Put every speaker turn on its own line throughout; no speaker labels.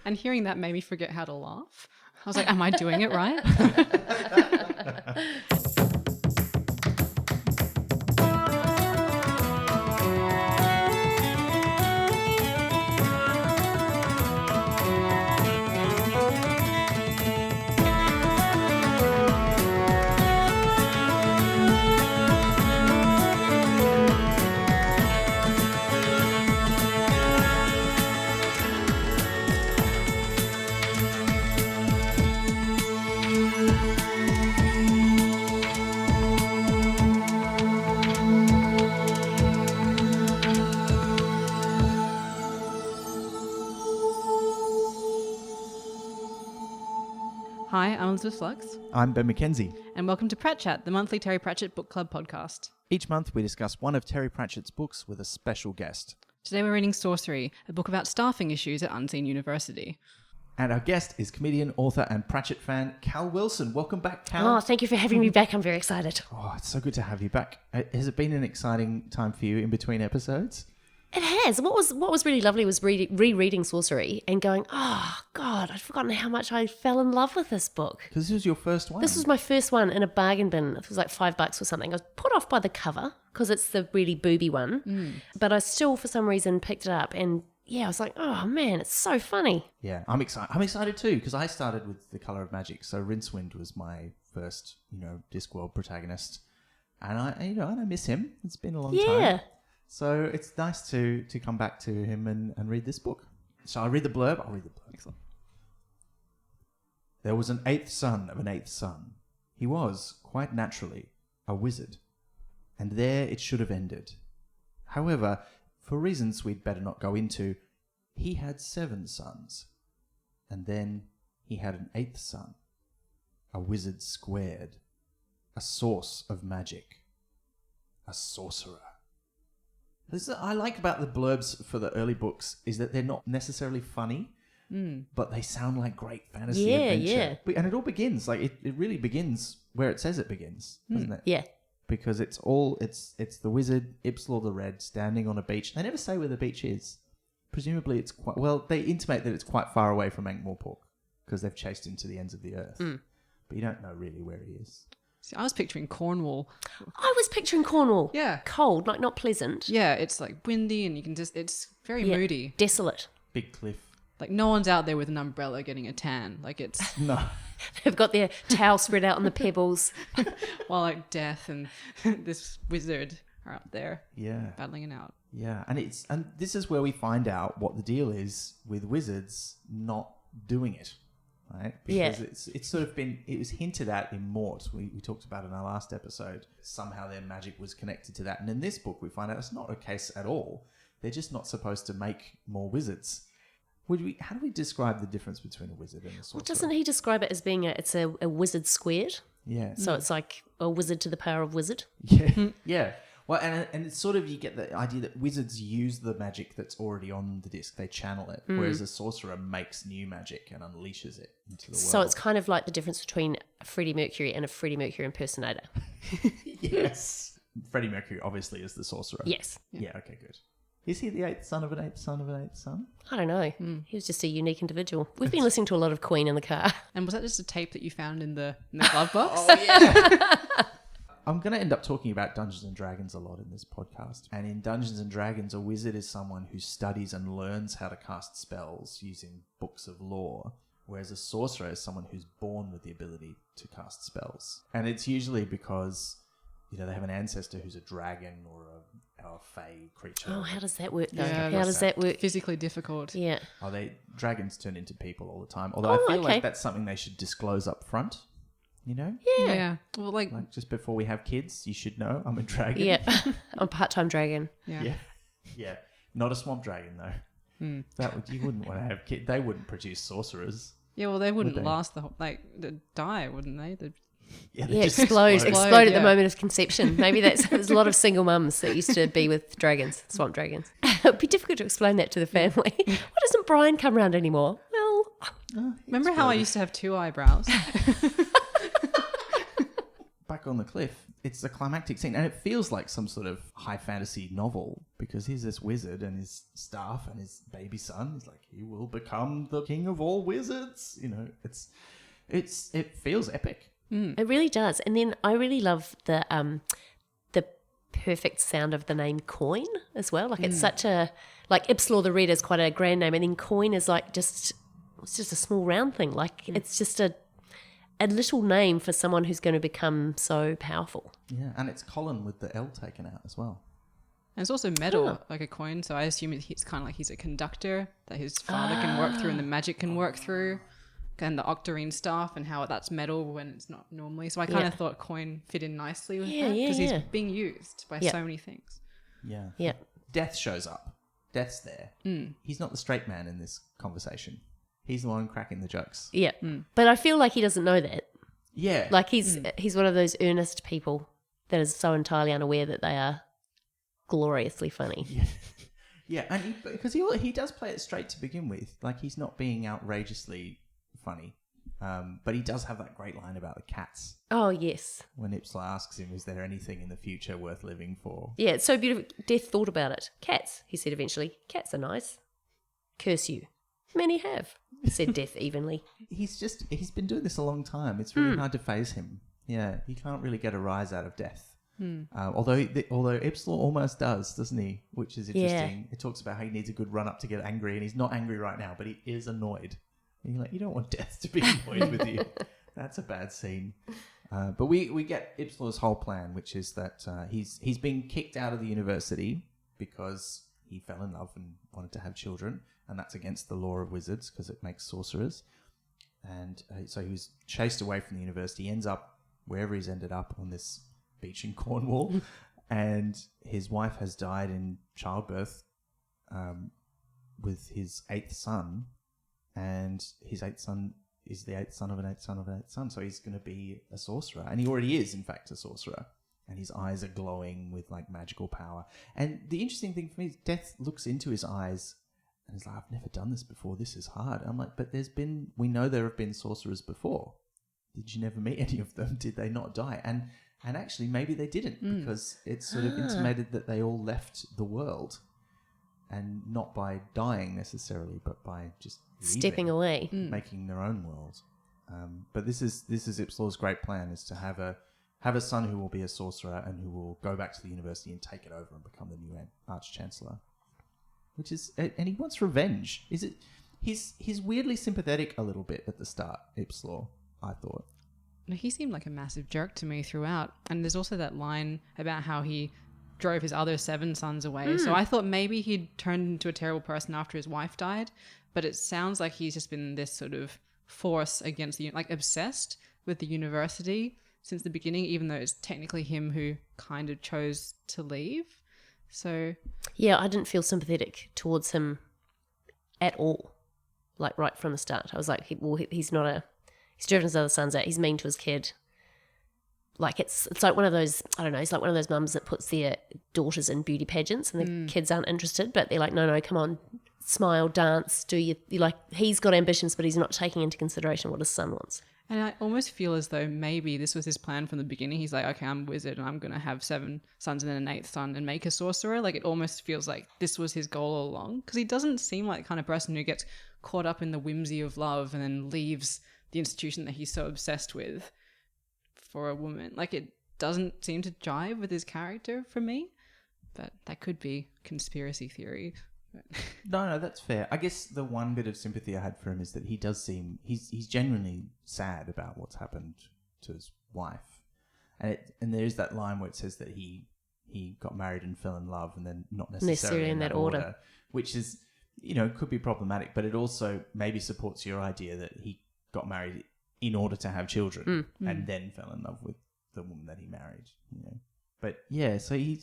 And hearing that made me forget how to laugh. I was like, am I doing it right? Hi, I'm Elizabeth Flux.
I'm Ben McKenzie.
And welcome to Prat Chat, the monthly Terry Pratchett Book Club podcast.
Each month we discuss one of Terry Pratchett's books with a special guest.
Today we're reading Sourcery, a book about staffing issues at Unseen University.
And our guest is comedian, author and Pratchett fan, Cal Wilson. Welcome back, Cal.
Oh, thank you for having me back. I'm very excited.
Oh, it's so good to have you back. Has it been an exciting time for you in between episodes?
It has. What was really lovely was rereading Sourcery and going, oh, God, I'd forgotten how much I fell in love with this book.
Because this was your first one.
This was my first one in a bargain bin. It was like $5 or something. I was put off by the cover because it's the really booby one. But I still, for some reason, picked it up. And yeah, I was like, oh, man, it's so funny.
Yeah, I'm excited. I'm excited too because I started with The Colour of Magic. So Rincewind was my first, Discworld protagonist. And I miss him. It's been a long time.
Yeah.
So it's nice to come back to him and read this book. So I'll read the blurb. Excellent. There was an eighth son of an eighth son. He was, quite naturally, a wizard. And there it should have ended. However, for reasons we'd better not go into, he had 7 sons. And then he had an 8th son. A wizard squared. A source of magic. A sorcerer. This I like about the blurbs for the early books is that they're not necessarily funny, but they sound like great fantasy adventure. Yeah. And it all begins, like it really begins where it says it begins, doesn't it?
Yeah.
Because it's the wizard, Ipsilor the Red, standing on a beach. They never say where the beach is. Presumably it's quite, well, they intimate that it's quite far away from Ankh-Morpork because they've chased him to the ends of the earth. But you don't know really where he is.
See, I was picturing Cornwall.
I was picturing Cornwall.
Yeah.
Cold, like not pleasant.
Yeah, it's like windy and you can just, it's very moody.
Desolate.
Big cliff.
Like no one's out there with an umbrella getting a tan. Like it's...
No.
They've got their towel spread out on the pebbles.
While like Death and this wizard are up there.
Yeah.
Battling it out.
Yeah. And this is where we find out what the deal is with wizards not doing it. Right? Because it's sort of been, it was hinted at in Mort. We talked about it in our last episode. Somehow their magic was connected to that. And in this book, we find out it's not a case at all. They're just not supposed to make more wizards. How do we describe the difference between a wizard and a sorcerer?
Well, doesn't he describe it as being a wizard squared?
Yeah.
So it's like a wizard to the power of wizard?
Yeah. Yeah. Well, and it's sort of, you get the idea that wizards use the magic that's already on the disc. They channel it, whereas a sorcerer makes new magic and unleashes it into the world.
So it's kind of like the difference between a Freddie Mercury and a Freddie Mercury impersonator.
Yes. Freddie Mercury obviously is the sorcerer.
Yes.
Yeah, okay, good. Is he the 8th son of an 8th son of an 8th son?
I don't know. He was just a unique individual. We've been listening to a lot of Queen in the car.
And was that just a tape that you found in the glove box?
Oh, yeah. I'm going to end up talking about Dungeons & Dragons a lot in this podcast. And in Dungeons & Dragons, a wizard is someone who studies and learns how to cast spells using books of lore, whereas a sorcerer is someone who's born with the ability to cast spells. And it's usually because, they have an ancestor who's a dragon or a fae creature.
Oh, how does that work, though?
Yeah,
how does that work?
Physically difficult.
Yeah.
Dragons turn into people all the time. Although I feel like that's something they should disclose up front.
Yeah. Well, like
just before we have kids, you should know I'm a dragon.
Yeah. I'm a part-time dragon.
Yeah. Not a swamp dragon though. You wouldn't want to have kids. They wouldn't produce sorcerers.
Yeah, well, they wouldn't last they'd die, wouldn't they?
Yeah, explode at the moment of conception. Maybe there's a lot of single mums that used to be with dragons, swamp dragons. It would be difficult to explain that to the family. Why doesn't Brian come round anymore? Well,
remember how I used to have 2 eyebrows?
Back on the cliff, it's a climactic scene, and it feels like some sort of high fantasy novel, because here's this wizard and his staff and his baby son. He's like, he will become the king of all wizards. You know, it feels epic.
It really does. And then I really love the perfect sound of the name Coin as well. Like it's such a, like Ipsilor the Red is quite a grand name, and then Coin is like it's just a small round thing. Like it's just a little name for someone who's going to become so powerful.
Yeah, and it's Colin with the L taken out as well.
And it's also metal, like a coin, so I assume it's kind of like he's a conductor that his father can work through and the magic can work through, and the octarine staff and how that's metal when it's not normally. So I kind of thought coin fit in nicely with that, because he's being used by so many things.
Yeah.
Yeah.
Death shows up. Death's there. He's not the straight man in this conversation. He's the one cracking the jokes.
Yeah. But I feel like he doesn't know that.
Yeah.
Like he's one of those earnest people that is so entirely unaware that they are gloriously funny.
Yeah, and because he does play it straight to begin with. Like, he's not being outrageously funny. But he does have that great line about the cats.
Oh, yes.
When Ipsla asks him, is there anything in the future worth living for?
Yeah, it's so beautiful. Death thought about it. Cats, he said eventually. Cats are nice. Curse you. Many have, said Death evenly.
He's been doing this a long time. It's really hard to phase him. Yeah, he can't really get a rise out of Death. Although Ipsla almost does, doesn't he? Which is interesting. Yeah. It talks about how he needs a good run up to get angry, and he's not angry right now, but he is annoyed. And you're like, you don't want Death to be annoyed with you. That's a bad scene. But we get Ipsla's whole plan, which is that he's been kicked out of the university because he fell in love and wanted to have children, and that's against the law of wizards because it makes sorcerers. And so he was chased away from the university. He ends up wherever he's ended up, on this beach in Cornwall, and his wife has died in childbirth with his 8th son, and his 8th son is the 8th son of an 8th son of an 8th son, so he's going to be a sorcerer, and he already is, in fact, a sorcerer, and his eyes are glowing with, like, magical power. And the interesting thing for me is Death looks into his eyes and he's like, I've never done this before, this is hard. I'm like, but we know there have been sorcerers before. Did you never meet any of them? Did they not die? And actually, maybe they didn't, because it's sort of intimated that they all left the world, and not by dying necessarily, but by just leaving,
stepping away,
making their own world. But this is Ipsla's great plan: is to have a son who will be a sorcerer and who will go back to the university and take it over and become the new Arch-Chancellor. Which is, and he wants revenge. Is it? He's weirdly sympathetic a little bit at the start, Ipsla, I thought.
No, he seemed like a massive jerk to me throughout. And there's also that line about how he drove his other 7 sons away. So I thought maybe he'd turned into a terrible person after his wife died. But it sounds like he's just been this sort of force against obsessed with the university since the beginning, even though it's technically him who kind of chose to leave. So
yeah, I didn't feel sympathetic towards him at all, like right from the start. I was like, he's driven his other sons out. He's mean to his kid. Like it's like one of those, I don't know, it's like one of those mums that puts their daughters in beauty pageants and the kids aren't interested, but they're like, no, come on, smile, dance, you like, he's got ambitions, but he's not taking into consideration what his son wants.
And I almost feel as though maybe this was his plan from the beginning. He's like, okay, I'm a wizard and I'm going to have 7 sons and then an 8th son and make a sorcerer. Like, it almost feels like this was his goal all along, because he doesn't seem like the kind of person who gets caught up in the whimsy of love and then leaves the institution that he's so obsessed with for a woman. Like, it doesn't seem to jive with his character for me, but that could be conspiracy theory.
No, that's fair. I guess the one bit of sympathy I had for him is that he does seem he's genuinely sad about what's happened to his wife, and there's that line where it says that he got married and fell in love, and then not necessarily in that order, which is, could be problematic, but it also maybe supports your idea that he got married in order to have children and then fell in love with the woman that he married. But yeah, so he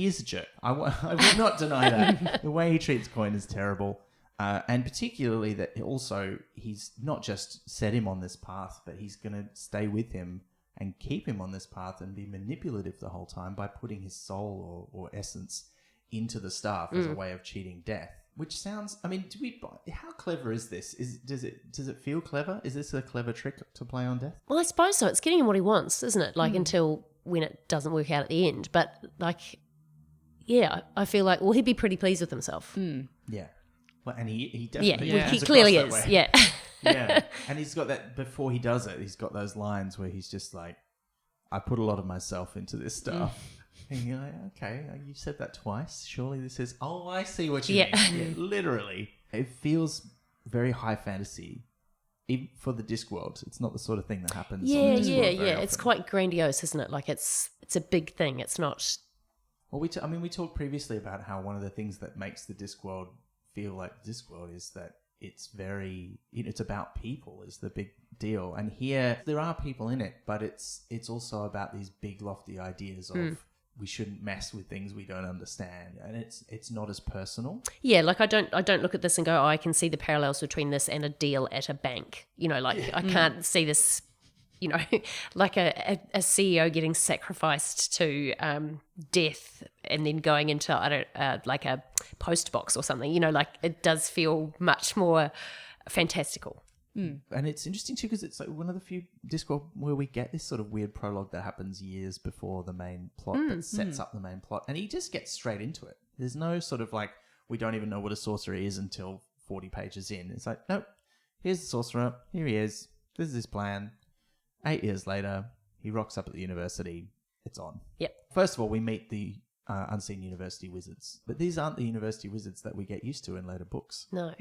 is a jerk. I will not deny that. The way he treats Coin is terrible. And particularly that also he's not just set him on this path, but he's going to stay with him and keep him on this path and be manipulative the whole time by putting his soul or essence into the staff as a way of cheating Death. Which sounds, how clever is this? Does it feel clever? Is this a clever trick to play on Death?
Well, I suppose so. It's getting him what he wants, isn't it? Like until when it doesn't work out at the end. But like, yeah, I feel like, well, he'd be pretty pleased with himself.
Yeah. Well, and he
Yeah,
definitely
well,
comes
he
across
clearly
that
is.
way.
Yeah.
Yeah. And he's got that, before he does it, he's got those lines where he's just like, I put a lot of myself into this stuff. And you're like, okay, you said that twice. Surely this is, oh, I see what you mean. Yeah, literally. It feels very high fantasy. Even for the Discworld, it's not the sort of thing that happens.
Yeah,
on the Discworld
yeah.
very
It's
often.
quite grandiose, isn't it? Like it's a big thing. It's not.
Well, we talked previously about how one of the things that makes the Discworld feel like the Discworld is that it's very, it's about people is the big deal. And here there are people in it, but it's also about these big lofty ideas of we shouldn't mess with things we don't understand, and it's not as personal.
Yeah, like I don't look at this and go, oh, I can see the parallels between this and a deal at a bank. You know, like I can't see this. You know, like a CEO getting sacrificed to death and then going into like a post box or something. You know, like it does feel much more fantastical.
And it's interesting too because it's like one of the few Discworld where we get this sort of weird prologue that happens years before the main plot that sets up the main plot, and he just gets straight into it. There's no sort of like, we don't even know what a sorcerer is until 40 pages in. It's like, nope, here's the sorcerer, here he is, this is his plan. 8 years later, he rocks up at the university. It's on.
Yep.
First of all, we meet the unseen university wizards. But these aren't the university wizards that we get used to in later books.
No.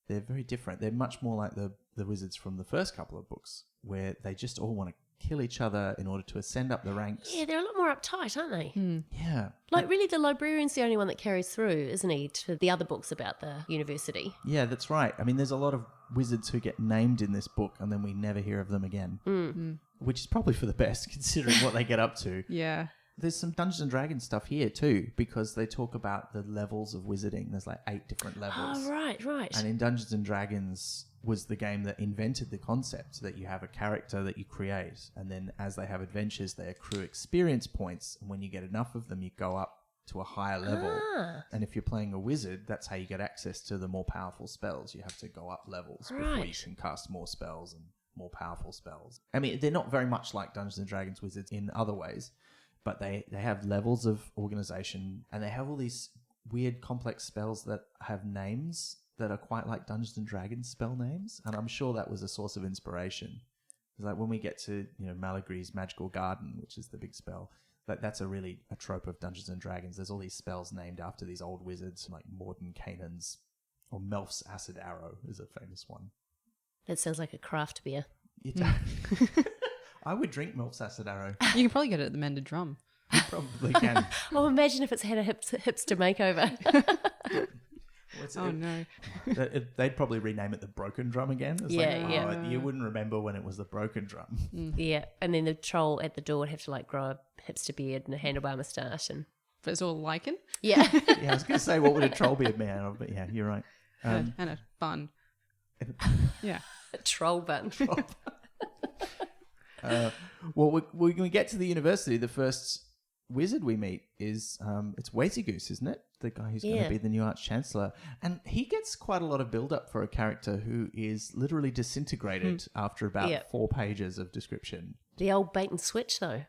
They're very different. They're much more like the wizards from the first couple of books, where they just all want to kill each other in order to ascend up the ranks.
Yeah, they're a lot more uptight, aren't they?
Yeah.
Like, really, the librarian's the only one that carries through, isn't he, to the other books about the university?
Yeah, that's right. I mean, there's a lot of wizards who get named in this book and then we never hear of them again, which is probably for the best considering what they get up to.
Yeah.
There's some Dungeons and Dragons stuff here too, because they talk about the levels of wizarding. There's like 8 different levels.
Oh, right.
And in Dungeons and Dragons was the game that invented the concept that you have a character that you create, and then as they have adventures, they accrue experience points, and when you get enough of them, you go up to a higher level. And if you're playing a wizard, that's how you get access to the more powerful spells. You have to go up levels before you can cast more spells and more powerful spells. I mean, they're not very much like Dungeons and Dragons wizards in other ways, but they have levels of organization, and they have all these weird complex spells that have names that are quite like Dungeons and Dragons spell names, and I'm sure that was a source of inspiration. It's like when we get to, Malagry's Magical Garden, which is the big spell, that's a trope of Dungeons and Dragons. There's all these spells named after these old wizards, like Mordenkainen's, or Melf's Acid Arrow is a famous one.
That sounds like a craft beer.
I would drink Melf's Acid Arrow.
You can probably get it at the Mended Drum.
You probably can.
Oh, imagine if it's had a hipster makeover.
Oh, no.
They'd probably rename it the Broken Drum again. It's you wouldn't remember when it was the Broken Drum.
Yeah, and then the troll at the door would have to like grow a hipster beard and a handlebar moustache.
But it's all lichen.
Yeah.
Yeah, I was going to say, what would a troll be made out of? But yeah, you're right.
And a bun. Yeah.
A troll bun.
Well, we're going to get to the university. The first wizard we meet is it's Wizzard, isn't it? The guy who's going to be the new Arch Chancellor. And he gets quite a lot of build-up for a character who is literally disintegrated after about 4 pages of description.
The old bait and switch, though.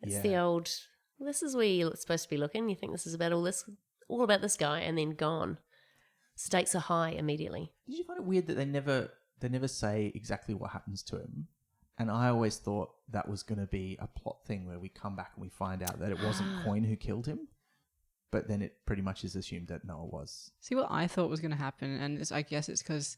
It's the old, this is where you're supposed to be looking. You think this is about all about this guy, and then gone. Stakes are high immediately.
Did you find it weird that they never say exactly what happens to him? And I always thought that was going to be a plot thing where we come back and we find out that it wasn't Coin who killed him. But then it pretty much is assumed that no, it was.
See, what I thought was going to happen, and I guess it's because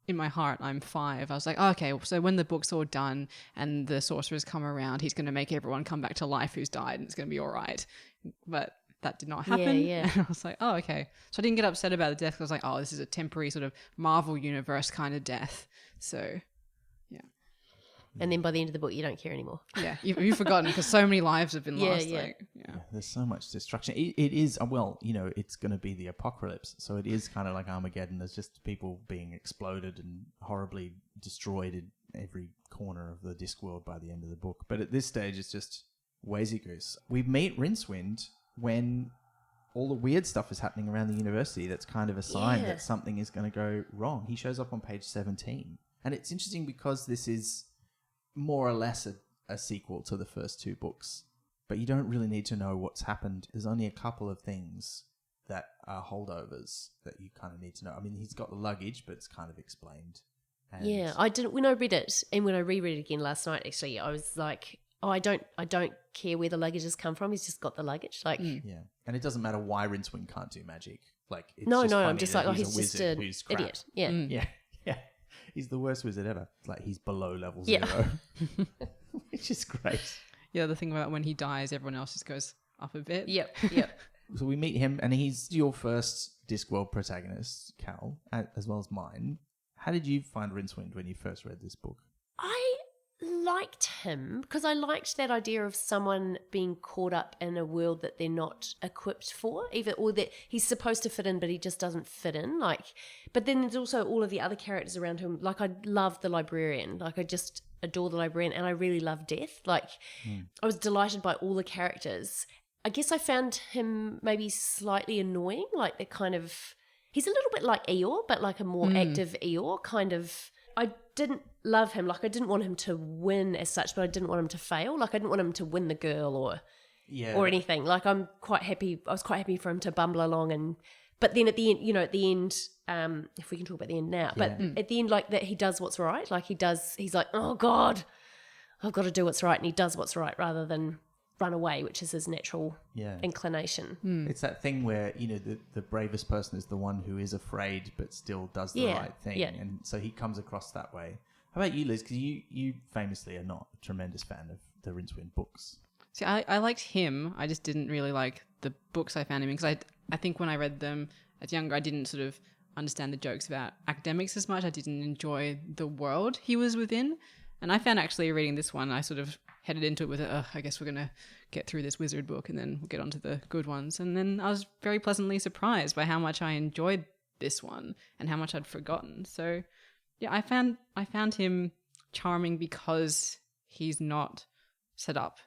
in my heart I'm 5. I was like, oh, okay, so when the book's all done and the sorcerers come around, he's going to make everyone come back to life who's died, and it's going to be all right. But that did not happen.
Yeah.
And I was like, oh, okay. So I didn't get upset about the death. I was like, oh, this is a temporary sort of Marvel universe kind of death. So, yeah.
And then by the end of the book, you don't care anymore.
Yeah, you've forgotten because so many lives have been lost.
Yeah.
There's so much destruction. It is, it's going to be the apocalypse. So it is kind of like Armageddon. There's just people being exploded and horribly destroyed in every corner of the Discworld by the end of the book. But at this stage, it's just Wizzard. We meet Rincewind when all the weird stuff is happening around the university. That's kind of a sign that something is going to go wrong. He shows up on page 17. And it's interesting because this is more or less a sequel to the first 2 books. but you don't really need to know what's happened. There's only a couple of things that are holdovers that you kind of need to know. I mean, he's got the luggage, but it's kind of explained. And
Yeah, I didn't. When I read it and when I reread it again last night, actually, I was like, "Oh, I don't care where the luggage has come from. He's just got the luggage." Like,
Yeah, and it doesn't matter why Rincewind can't do magic. Like, it's
no,
just
I'm
funny
just
that
like,
he's
he's
a
just
wizard
an
who's crap.
idiot. Yeah,
Yeah. He's the worst wizard ever. It's like he's below level
Yeah.
0, which is great.
Yeah, the thing about when he dies, everyone else just goes up a bit.
yep.
So we meet him, and he's your first Discworld protagonist, Cal, as well as mine. How did you find Rincewind when you first read this book?
I liked him because I liked that idea of someone being caught up in a world that they're not equipped for, or that he's supposed to fit in, but he just doesn't fit in. Like, but then there's also all of the other characters around him. Like, I love the librarian. Like, I just adore the librarian, and I really love Death. Like, I was delighted by all the characters. I guess I found him maybe slightly annoying. Like, the kind of, he's a little bit like Eeyore, but like a more active Eeyore kind of. I didn't love him. Like, I didn't want him to win as such, but I didn't want him to fail. Like, I didn't want him to win the girl or anything. Like, I was quite happy for him to bumble along. But then at the end, if we can talk about the end now, but at the end, like, that he does what's right. Like, he's like, oh God, I've got to do what's right. And he does what's right rather than run away, which is his natural inclination.
It's that thing where, the bravest person is the one who is afraid but still does the right thing.
Yeah.
And so he comes across that way. How about you, Liz? Because you famously are not a tremendous fan of the Rincewind books.
See, I liked him. I just didn't really like the books I found him in, because I think when I read them as younger, I didn't sort of understand the jokes about academics as much. I didn't enjoy the world he was within. And I found actually reading this one, I sort of headed into it with, I guess we're going to get through this Wizzard book and then we'll get on to the good ones. And then I was very pleasantly surprised by how much I enjoyed this one and how much I'd forgotten. So yeah, I found him charming because he's not set up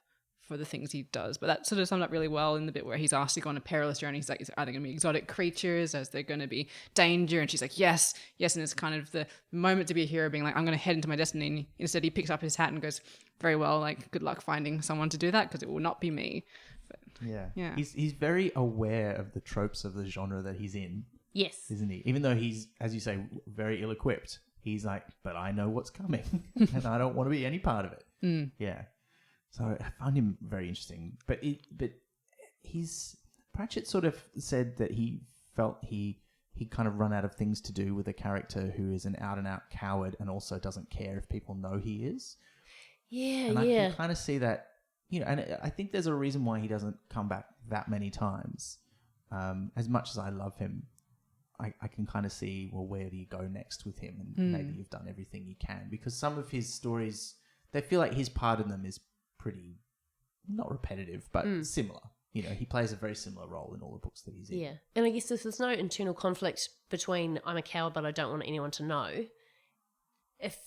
for the things he does. But that sort of summed up really well in the bit where he's asked to go on a perilous journey. He's like, is there either going to be exotic creatures? Is there going to be danger? And she's like, yes. And it's kind of the moment to be a hero being like, I'm going to head into my destiny. And instead he picks up his hat and goes, very well, like, good luck finding someone to do that because it will not be me. But, yeah.
He's very aware of the tropes of the genre that he's in.
Yes.
Isn't he? Even though he's, as you say, very ill-equipped, he's like, but I know what's coming and I don't want to be any part of it. Yeah. So I found him very interesting, but Pratchett sort of said that he felt he kind of run out of things to do with a character who is an out and out coward and also doesn't care if people know he is.
Yeah,
and I can kind of see that, and I think there's a reason why he doesn't come back that many times. As much as I love him, I can kind of see, well, where do you go next with him? And maybe you've done everything you can, because some of his stories, they feel like his part in them is pretty, not repetitive, but similar. He plays a very similar role in all the books that he's in.
Yeah. And I guess if there's no internal conflict between I'm a coward but I don't want anyone to know, if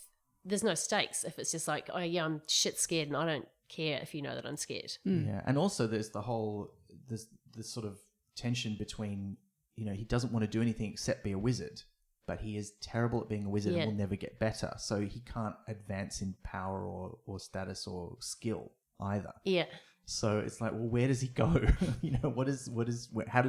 there's no stakes, if it's just like, oh yeah, I'm shit scared and I don't care if you know that I'm scared.
Yeah. And also there's the whole, this sort of tension between, he doesn't want to do anything except be a wizard, but he is terrible at being a wizard and will never get better. So he can't advance in power or status or skill either.
Yeah.
So it's like, well, where does he go? How does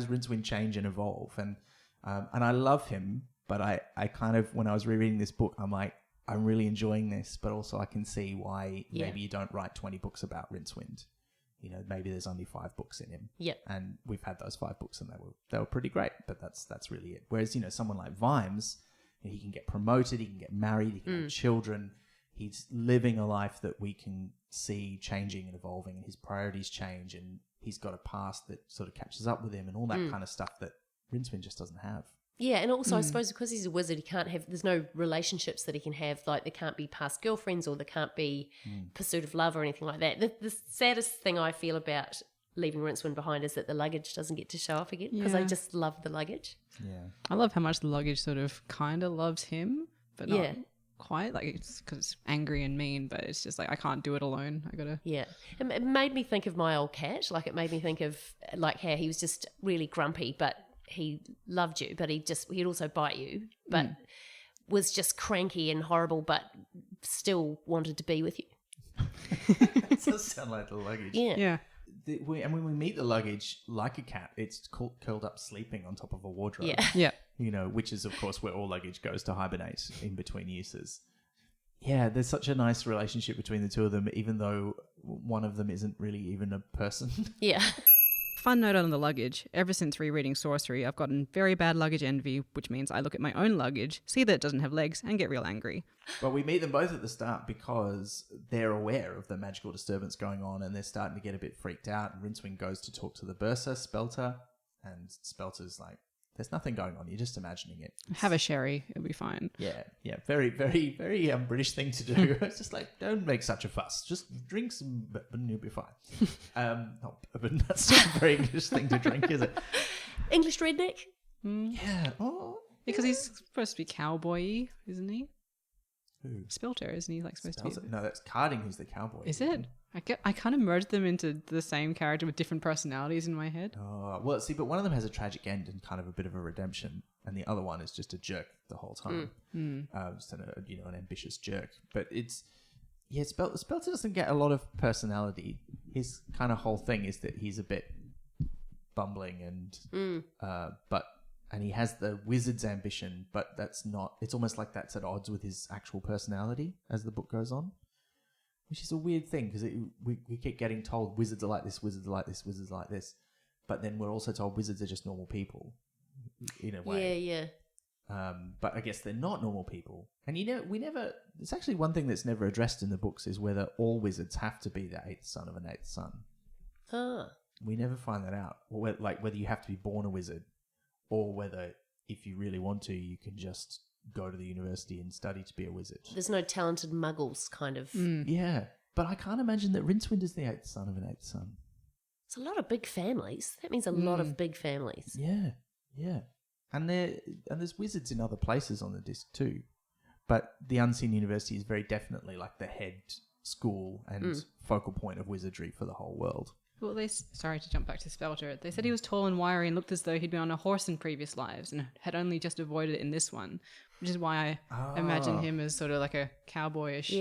Rincewind change and evolve? And I love him, but I kind of, when I was rereading this book, I'm like, I'm really enjoying this, but also I can see why maybe you don't write 20 books about Rincewind. Maybe there's only 5 books in him.
Yep.
And we've had those 5 books and they were pretty great, but that's really it. Whereas, someone like Vimes, he can get promoted, he can get married, he can have children. He's living a life that we can see changing and evolving, and his priorities change, and he's got a past that sort of catches up with him and all that kind of stuff that Rincewind just doesn't have.
Yeah, and also I suppose because he's a wizard, there's no relationships that he can have. Like, there can't be past girlfriends or there can't be pursuit of love or anything like that. The saddest thing I feel about leaving Rincewind behind is that the luggage doesn't get to show up again, because I just love the luggage.
Yeah.
I love how much the luggage sort of kind of loves him, but not quite. Like, it's because it's angry and mean, but it's just like, I can't do it alone. I gotta.
Yeah. It made me think of my old cat. Like, it made me think of like how he was just really grumpy, but he loved you, but he'd also bite you, but was just cranky and horrible, but still wanted to be with you.
It does sound like the luggage.
Yeah.
and when we meet the luggage, like a cat, it's curled up sleeping on top of a wardrobe.
Yeah.
Yeah.
You know, which is, of course, where all luggage goes to hibernate in between uses. Yeah, there's such a nice relationship between the two of them, even though one of them isn't really even a person.
Yeah.
Fun note on the luggage. Ever since rereading Sourcery, I've gotten very bad luggage envy, which means I look at my own luggage, see that it doesn't have legs, and get real angry.
But we meet them both at the start because they're aware of the magical disturbance going on and they're starting to get a bit freaked out. And Rincewind goes to talk to the bursar, Spelter, and Spelter's like, there's nothing going on. You're just imagining it.
Have a sherry. It'll be fine.
Yeah. Very, very, very British thing to do. It's just like, don't make such a fuss. Just drink some bourbon and you'll be fine. Not bourbon. That's not a very English thing to drink, is it?
English redneck?
Yeah. Oh.
Because he's supposed to be cowboy-y, isn't he?
Who?
Spelter, isn't he? Like supposed to be?
No, that's Carding who's the cowboy.
Is it? I kind of merged them into the same character with different personalities in my head.
Oh, well, see, but one of them has a tragic end and kind of a bit of a redemption, and the other one is just a jerk the whole time. Just an ambitious jerk. But it's Spelter doesn't get a lot of personality. His kind of whole thing is that he's a bit bumbling and and he has the wizard's ambition, but that's not. It's almost like that's at odds with his actual personality as the book goes on. Which is a weird thing because we keep getting told wizards are like this, wizards are like this, wizards are like this. But then we're also told wizards are just normal people in a way.
Yeah.
But I guess they're not normal people. And it's actually one thing that's never addressed in the books is whether all wizards have to be the eighth son of an eighth son.
Ah.
We never find that out. Or whether you have to be born a wizard or whether if you really want to, you can just go to the university and study to be a wizard.
There's no talented muggles kind of.
Yeah, but I can't imagine that Rincewind is the eighth son of an eighth son.
It's a lot of big families. That means a lot of big families.
Yeah. And there's wizards in other places on the disc too. But the Unseen University is very definitely like the head school and focal point of wizardry for the whole world.
Well, sorry to jump back to Spelter. They said he was tall and wiry and looked as though he'd been on a horse in previous lives and had only just avoided it in this one, which is why I imagine him as sort of like a cowboyish,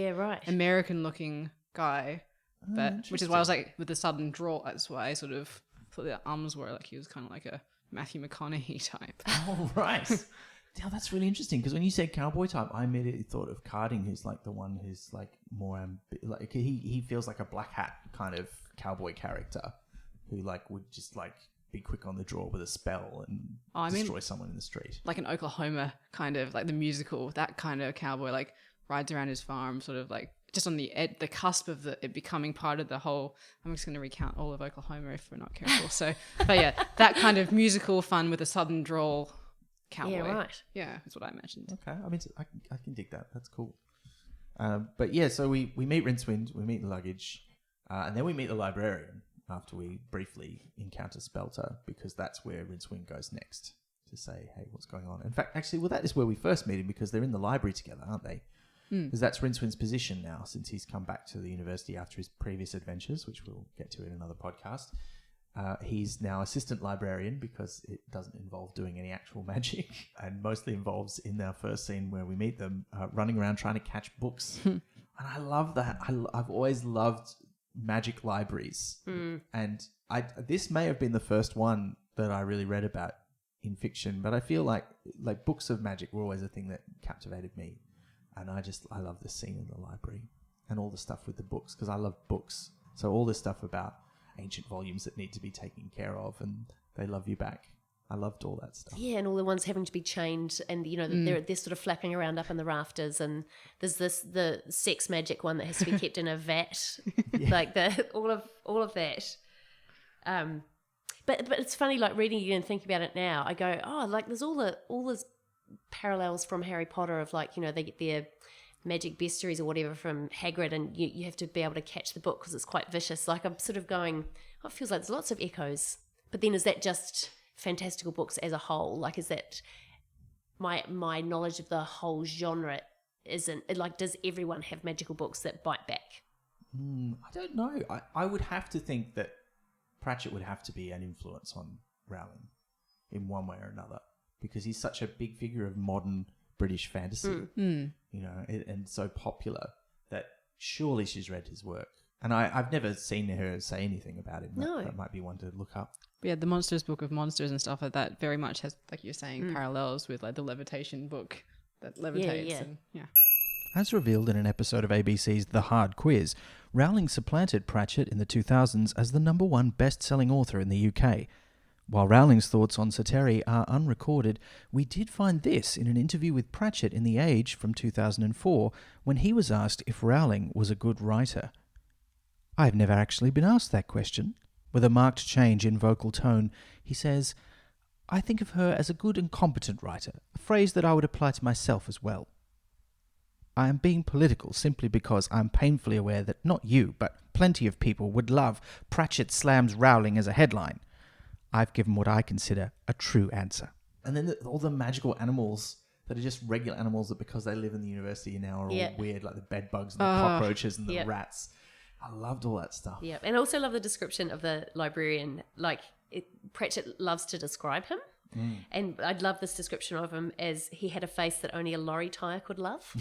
American-looking guy. Which is why I was like, with the sudden draw, that's why I sort of thought the arms were like he was kind of like a Matthew McConaughey type.
Oh, right. Yeah, that's really interesting because when you said cowboy type, I immediately thought of Carding, who's like the one who's like more like he feels like a black hat kind of cowboy character who like would just like be quick on the draw with a spell and destroy someone in the street. Like
an Oklahoma kind of like the musical, that kind of cowboy like rides around his farm, sort of like just on the cusp of it becoming part of the whole. I'm just going to recount all of Oklahoma if we're not careful. So, but yeah, that kind of musical fun with a southern drawl. Cowboy.
Yeah, right.
Yeah, that's what I imagined.
Okay, I mean, I can dig that. That's cool. But yeah, so we meet Rincewind, we meet the luggage, and then we meet the librarian after we briefly encounter Spelter, because that's where Rincewind goes next to say, hey, what's going on? In fact, actually, well, that is where we first meet him because they're in the library together, aren't they? Because that's Rincewind's position now since he's come back to the university after his previous adventures, which we'll get to in another podcast. He's now assistant librarian because it doesn't involve doing any actual magic and mostly involves in our first scene where we meet them running around trying to catch books. And I love that. I've always loved magic libraries. And this may have been the first one that I really read about in fiction, but I feel like books of magic were always a thing that captivated me. And I love this scene in the library and all the stuff with the books because I love books. So all this stuff about ancient volumes that need to be taken care of and they love you back. I loved all that stuff. Yeah,
and all the ones having to be chained and, you know, they're sort of flapping around up in the rafters and there's the sex magic one that has to be kept in a vat. Like all of that. But it's funny, like reading it and thinking about it now, I go, oh, like there's all those parallels from Harry Potter of like, you know, they get their magic bestiaries or whatever from Hagrid and you have to be able to catch the book because it's quite vicious. Like I'm sort of going, oh, it feels like there's lots of echoes. But then is that just fantastical books as a whole? Like is that my knowledge of the whole genre isn't, like does everyone have magical books that bite back?
I don't know. I would have to think that Pratchett would have to be an influence on Rowling in one way or another because he's such a big figure of modern British fantasy, you know, and so popular that surely she's read his work And I've never seen her say anything about him.
No.
That might be one to look up.
But yeah, the Monsters Book of Monsters and stuff like that very much has, like you're saying, parallels with like the levitation book that levitates.
Yeah.
And, yeah.
As revealed in an episode of ABC's The Hard Quiz, Rowling supplanted Pratchett in the 2000s as the #1 best-selling author in the UK. While Rowling's thoughts on Sourcery are unrecorded, we did find this in an interview with Pratchett in The Age from 2004 when he was asked if Rowling was a good writer. "I have never actually been asked that question." With a marked change in vocal tone, he says, "I think of her as a good and competent writer, a phrase that I would apply to myself as well. I am being political simply because I am painfully aware that not you, but plenty of people would love Pratchett slams Rowling as a headline. I've given what I consider a true answer." And then all the magical animals that are just regular animals that because they live in the university now are all weird, like the bed bugs and the cockroaches and the rats. I loved all that stuff.
Yeah, and I also love the description of the librarian. Like, Pratchett loves to describe him. And I'd love this description of him as he had a face that only a lorry tyre could love.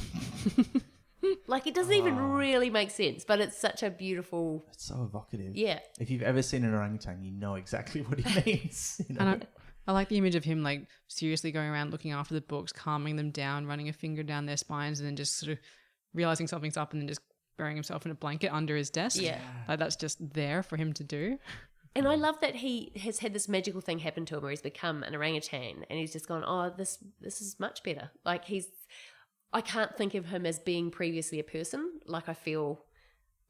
Like, it doesn't even really make sense, but it's such a beautiful...
It's so evocative.
Yeah.
If you've ever seen an orangutan, you know exactly what he means. You know?
And I like the image of him like seriously going around looking after the books, calming them down, running a finger down their spines, and then just sort of realizing something's up and then just burying himself in a blanket under his desk.
Yeah.
Like that's just there for him to do.
And I love that he has had this magical thing happen to him where he's become an orangutan and he's just gone, oh, this is much better. Like I can't think of him as being previously a person. Like I feel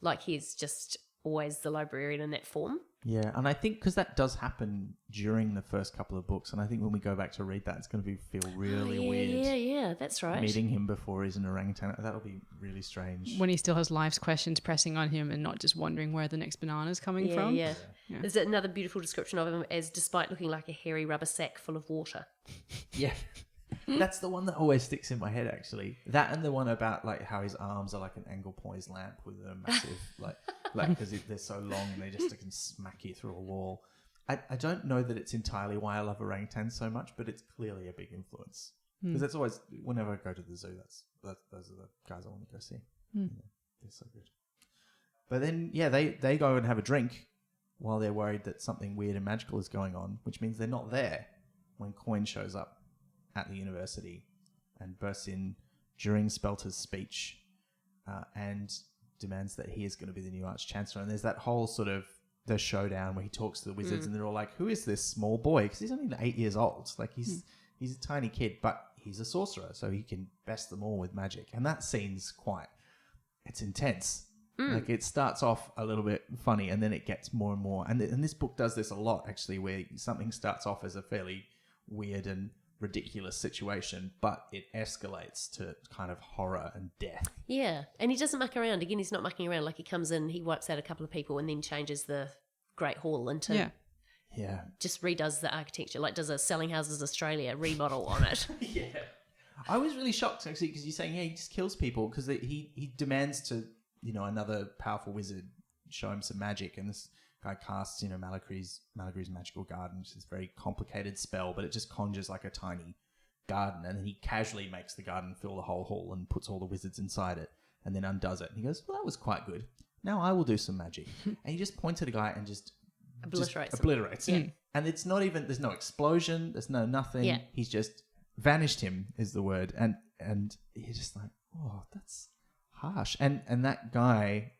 like he's just always the librarian in that form.
Yeah, and I think because that does happen during the first couple of books, and I think when we go back to read that, it's going to feel really weird.
Yeah, that's right.
Meeting him before he's an orangutan, that'll be really strange.
When he still has life's questions pressing on him and not just wondering where the next banana's coming from.
Yeah. There's another beautiful description of him as despite looking like a hairy rubber sack full of water.
Yeah. That's the one that always sticks in my head, actually. That and the one about like how his arms are like an angle poised lamp with a massive like because they're so long and they just can smack you through a wall. I don't know that it's entirely why I love orangutans so much, but it's clearly a big influence because that's always whenever I go to the zoo, those are the guys I want to go see. Yeah, they're so good. But then they go and have a drink while they're worried that something weird and magical is going on, which means they're not there when Coin shows up at the university and bursts in during Spelter's speech and demands that he is going to be the new Arch-Chancellor. And there's that whole sort of the showdown where he talks to the wizards and they're all like, who is this small boy? Because he's only 8 years old. Like he's a tiny kid, but he's a sorcerer, so he can best them all with magic. And that scene's it's intense. Like it starts off a little bit funny and then it gets more and more. And this book does this a lot, actually, where something starts off as a fairly weird and ridiculous situation, but it escalates to kind of horror and death.
Yeah, and he doesn't muck around. Again, he's not mucking around. Like he comes in, he wipes out a couple of people and then changes the Great Hall into...
Yeah.
Just redoes the architecture, like does a Selling Houses Australia remodel on it.
Yeah. I was really shocked, actually, because you're saying, he just kills people because he demands to, another powerful wizard show him some magic, and this guy casts, Malagry's magical garden, which is a very complicated spell, but it just conjures like a tiny garden, and then he casually makes the garden fill the whole hall and puts all the wizards inside it, and then undoes it. And he goes, well, that was quite good. Now I will do some magic. And he just points at a guy and just obliterates him. And it's not even, there's no explosion, there's no nothing. Yeah. He's just vanished him is the word. And you're just like, oh, that's harsh. And that guy...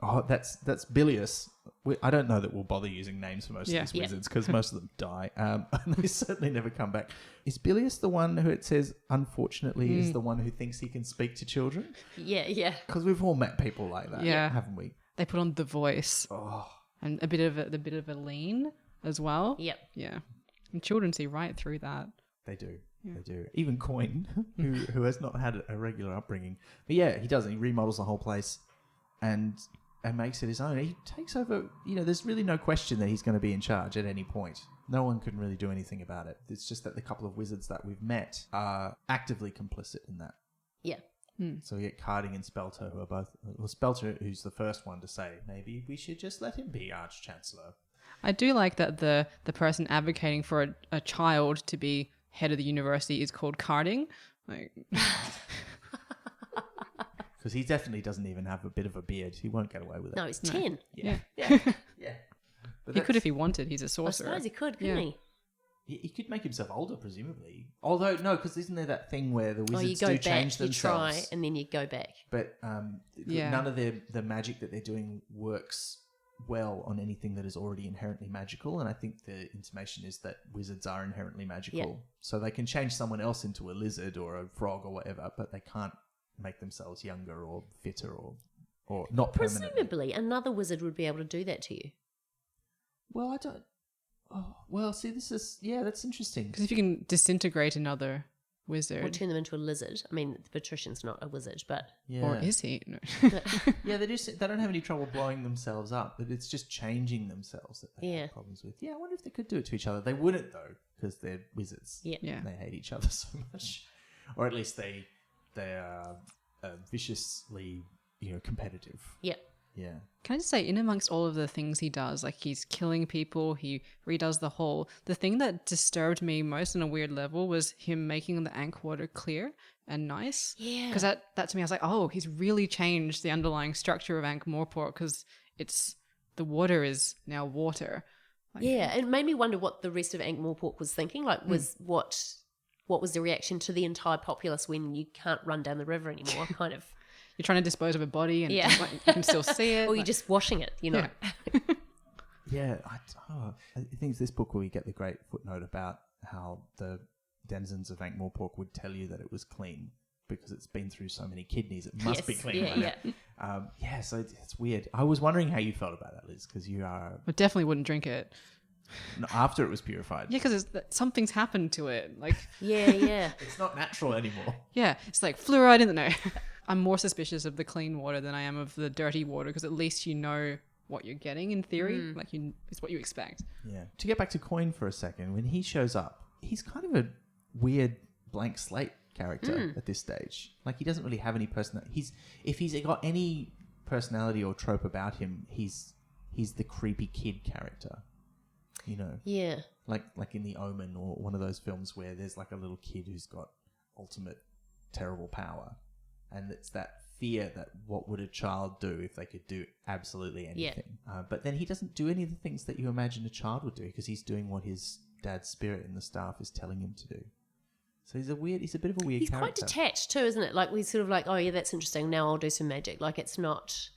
Oh, that's Bilious. I don't know that we'll bother using names for most of these wizards because most of them die. And they certainly never come back. Is Bilious the one who it says, unfortunately, is the one who thinks he can speak to children?
Yeah.
Because we've all met people like that, haven't we?
They put on the voice.
Oh.
And a bit of a lean as well.
Yep.
Yeah. And children see right through that.
They do. Yeah. They do. Even Coin, who has not had a regular upbringing. But yeah, he does. He remodels the whole place and makes it his own. He takes over, there's really no question that he's going to be in charge at any point. No one can really do anything about it. It's just that the couple of wizards that we've met are actively complicit in that.
Yeah.
So we get Carding and Spelter, who are both... Well, Spelter, who's the first one to say, maybe we should just let him be Arch-Chancellor.
I do like that the person advocating for a child to be head of the university is called Carding. Like...
because he definitely doesn't even have a bit of a beard. He won't get away with it.
No, he's 10.
Yeah. But
He could if he wanted. He's a
I
sorcerer.
suppose he could, couldn't he?
He could make himself older, presumably. Although, no, because isn't there that thing where the
You
wizards
go
do
back,
change
you
themselves?
try, and then you go back.
But
Yeah.
none of the magic that they're doing works well on anything that is already inherently magical. And I think the intimation is that wizards are inherently magical.
Yeah.
So they can change someone else into a lizard or a frog or whatever, but they can't make themselves younger or fitter or not permanently.
Presumably, another wizard would be able to do that to you.
Well, I don't... Oh, well, see, this is... Yeah, that's interesting.
Because if you can disintegrate another wizard,
Or turn them into a lizard. I mean, the patrician's not a wizard, but...
Yeah.
or is he? No.
Yeah, they don't have any trouble blowing themselves up, but it's just changing themselves that they have problems with. Yeah, I wonder if they could do it to each other. They wouldn't, though, because they're wizards.
Yeah.
Yeah.
They hate each other so much. Or at least they are viciously, competitive.
Yeah.
Yeah.
Can I just say, in amongst all of the things he does, like he's killing people, he redoes the thing that disturbed me most on a weird level was him making the Ankh water clear and nice.
Yeah.
Because that to me, I was like, oh, he's really changed the underlying structure of Ankh Morpork because the water is now water. Like,
Yeah, it made me wonder what the rest of Ankh-Morpork was thinking. Like, what was the reaction to the entire populace when you can't run down the river anymore, kind of.
You're trying to dispose of a body and
Yeah.
you can still see it.
Or you're just washing it, you know.
Yeah.
Yeah, I think it's this book where we get the great footnote about how the denizens of Ankh-Morpork would tell you that it was clean because it's been through so many kidneys. It must be
Yes,
clean.
yeah,
Right now. So it's weird. I was wondering how you felt about that, Liz, because you are
I definitely wouldn't drink it.
after it was purified.
Yeah, because something's happened to it. Like,
Yeah.
It's not natural anymore.
yeah, it's like fluoride in the... No. I'm more suspicious of the clean water than I am of the dirty water because at least you know what you're getting in theory. Like, it's what you expect.
Yeah. To get back to Coin for a second, when he shows up, he's kind of a weird blank slate character at this stage. Like, he doesn't really have any personality. If he's got any personality or trope about him, he's the creepy kid character.
Yeah.
Like in The Omen or one of those films where there's like a little kid who's got ultimate terrible power, and it's that fear that what would a child do if they could do absolutely anything. But then he doesn't do any of the things that you imagine a child would do because he's doing what his dad's spirit in the staff is telling him to do. So he's a bit of a weird
He's
character.
quite detached too, isn't it? Like, we're sort of like, oh yeah, that's interesting, now I'll do some magic. Like, it's not...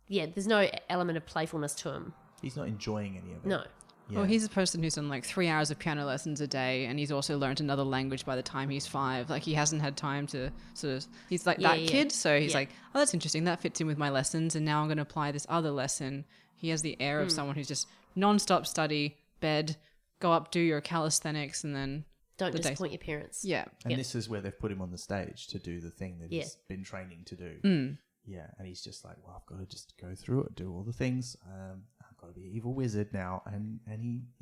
Yeah, there's no element of playfulness to him.
He's not enjoying any of it.
No.
Yeah.
Well, he's a person who's done like 3 hours of piano lessons a day, and he's also learned another language by the time he's 5. Like, he hasn't had time to sort of... He's like that kid, so he's like, oh, that's interesting. That fits in with my lessons, and now I'm going to apply this other lesson. He has the air of someone who's just non-stop study, bed, go up, do your calisthenics, and then...
Don't disappoint your parents.
Yeah.
And this is where they've put him on the stage to do the thing that he's been training to do. Yeah, and he's just like, well, I've got to just go through it, do all the things. I've got to be an evil wizard now, and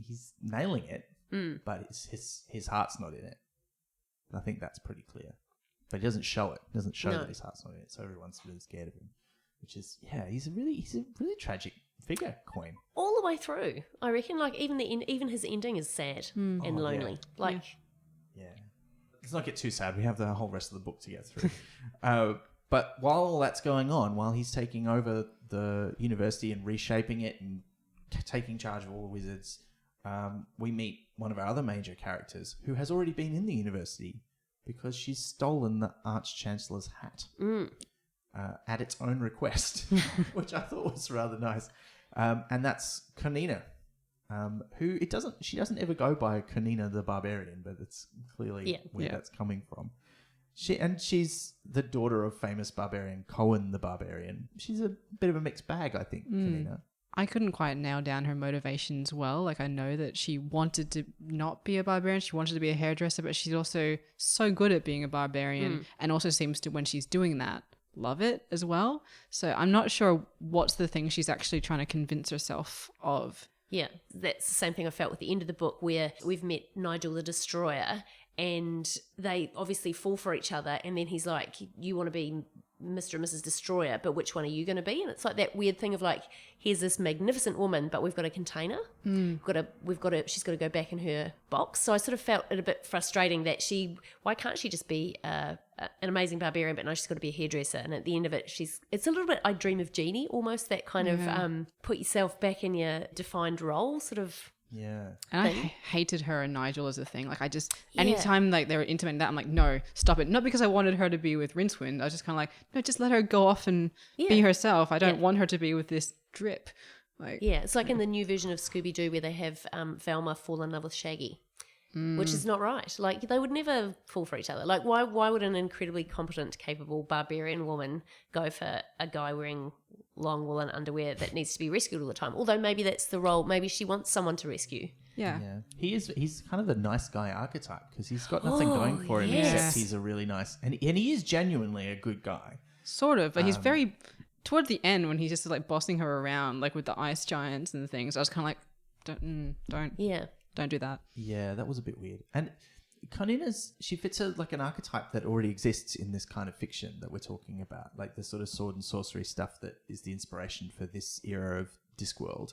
he's nailing it, but his heart's not in it. And I think that's pretty clear. But he doesn't show it. He doesn't show that his heart's not in it, so everyone's really scared of him. Which is, he's a really tragic figure, Coin.
All the way through, I reckon. Like, even his ending is sad and lonely.
Yeah.
Like,
yeah. Let's not get too sad. We have the whole rest of the book to get through. But while all that's going on, while he's taking over the university and reshaping it and taking charge of all the wizards, we meet one of our other major characters who has already been in the university because she's stolen the Arch-Chancellor's hat at its own request, which I thought was rather nice. And that's Konina, she doesn't ever go by Konina the Barbarian, but it's clearly where that's coming from. She's the daughter of famous barbarian Cohen the Barbarian. She's a bit of a mixed bag, I think, Konina.
I couldn't quite nail down her motivations well. Like, I know that she wanted to not be a barbarian. She wanted to be a hairdresser, but she's also so good at being a barbarian and also seems to, when she's doing that, love it as well. So I'm not sure what's the thing she's actually trying to convince herself of.
yeah, that's the same thing I felt with the end of the book, where we've met Nigel the Destroyer and they obviously fall for each other, and then he's like, you want to be Mr. and Mrs. Destroyer, but which one are you going to be? And it's like that weird thing of like, here's this magnificent woman, but we've got a container. She's got to go back in her box. So I sort of felt it a bit frustrating that why can't she just be an amazing barbarian, but no, she's got to be a hairdresser. And at the end of it, it's a little bit, I dream of Genie, almost that kind of put yourself back in your defined role sort of.
Yeah.
And I hated her and Nigel as a thing. Like, I just, anytime like they were intimating that, I'm like, no, stop it. Not because I wanted her to be with Rincewind. I was just kind of like, no, just let her go off and be herself. I don't want her to be with this drip. Like,
it's like in the new version of Scooby-Doo where they have Velma fall in love with Shaggy, which is not right. Like, they would never fall for each other. Like, why would an incredibly competent, capable barbarian woman go for a guy wearing long woolen underwear that needs to be rescued all the time? Although maybe that's the role. Maybe she wants someone to rescue.
Yeah.
He's kind of the nice guy archetype because he's got nothing going for him except he's a really nice, and he is genuinely a good guy.
Sort of, but he's very, toward the end when he's just like bossing her around, like with the ice giants and things, I was kind of like, don't do that.
Yeah, that was a bit weird. And Carnina's, she fits like an archetype that already exists in this kind of fiction that we're talking about, like the sort of sword and sorcery stuff that is the inspiration for this era of Discworld.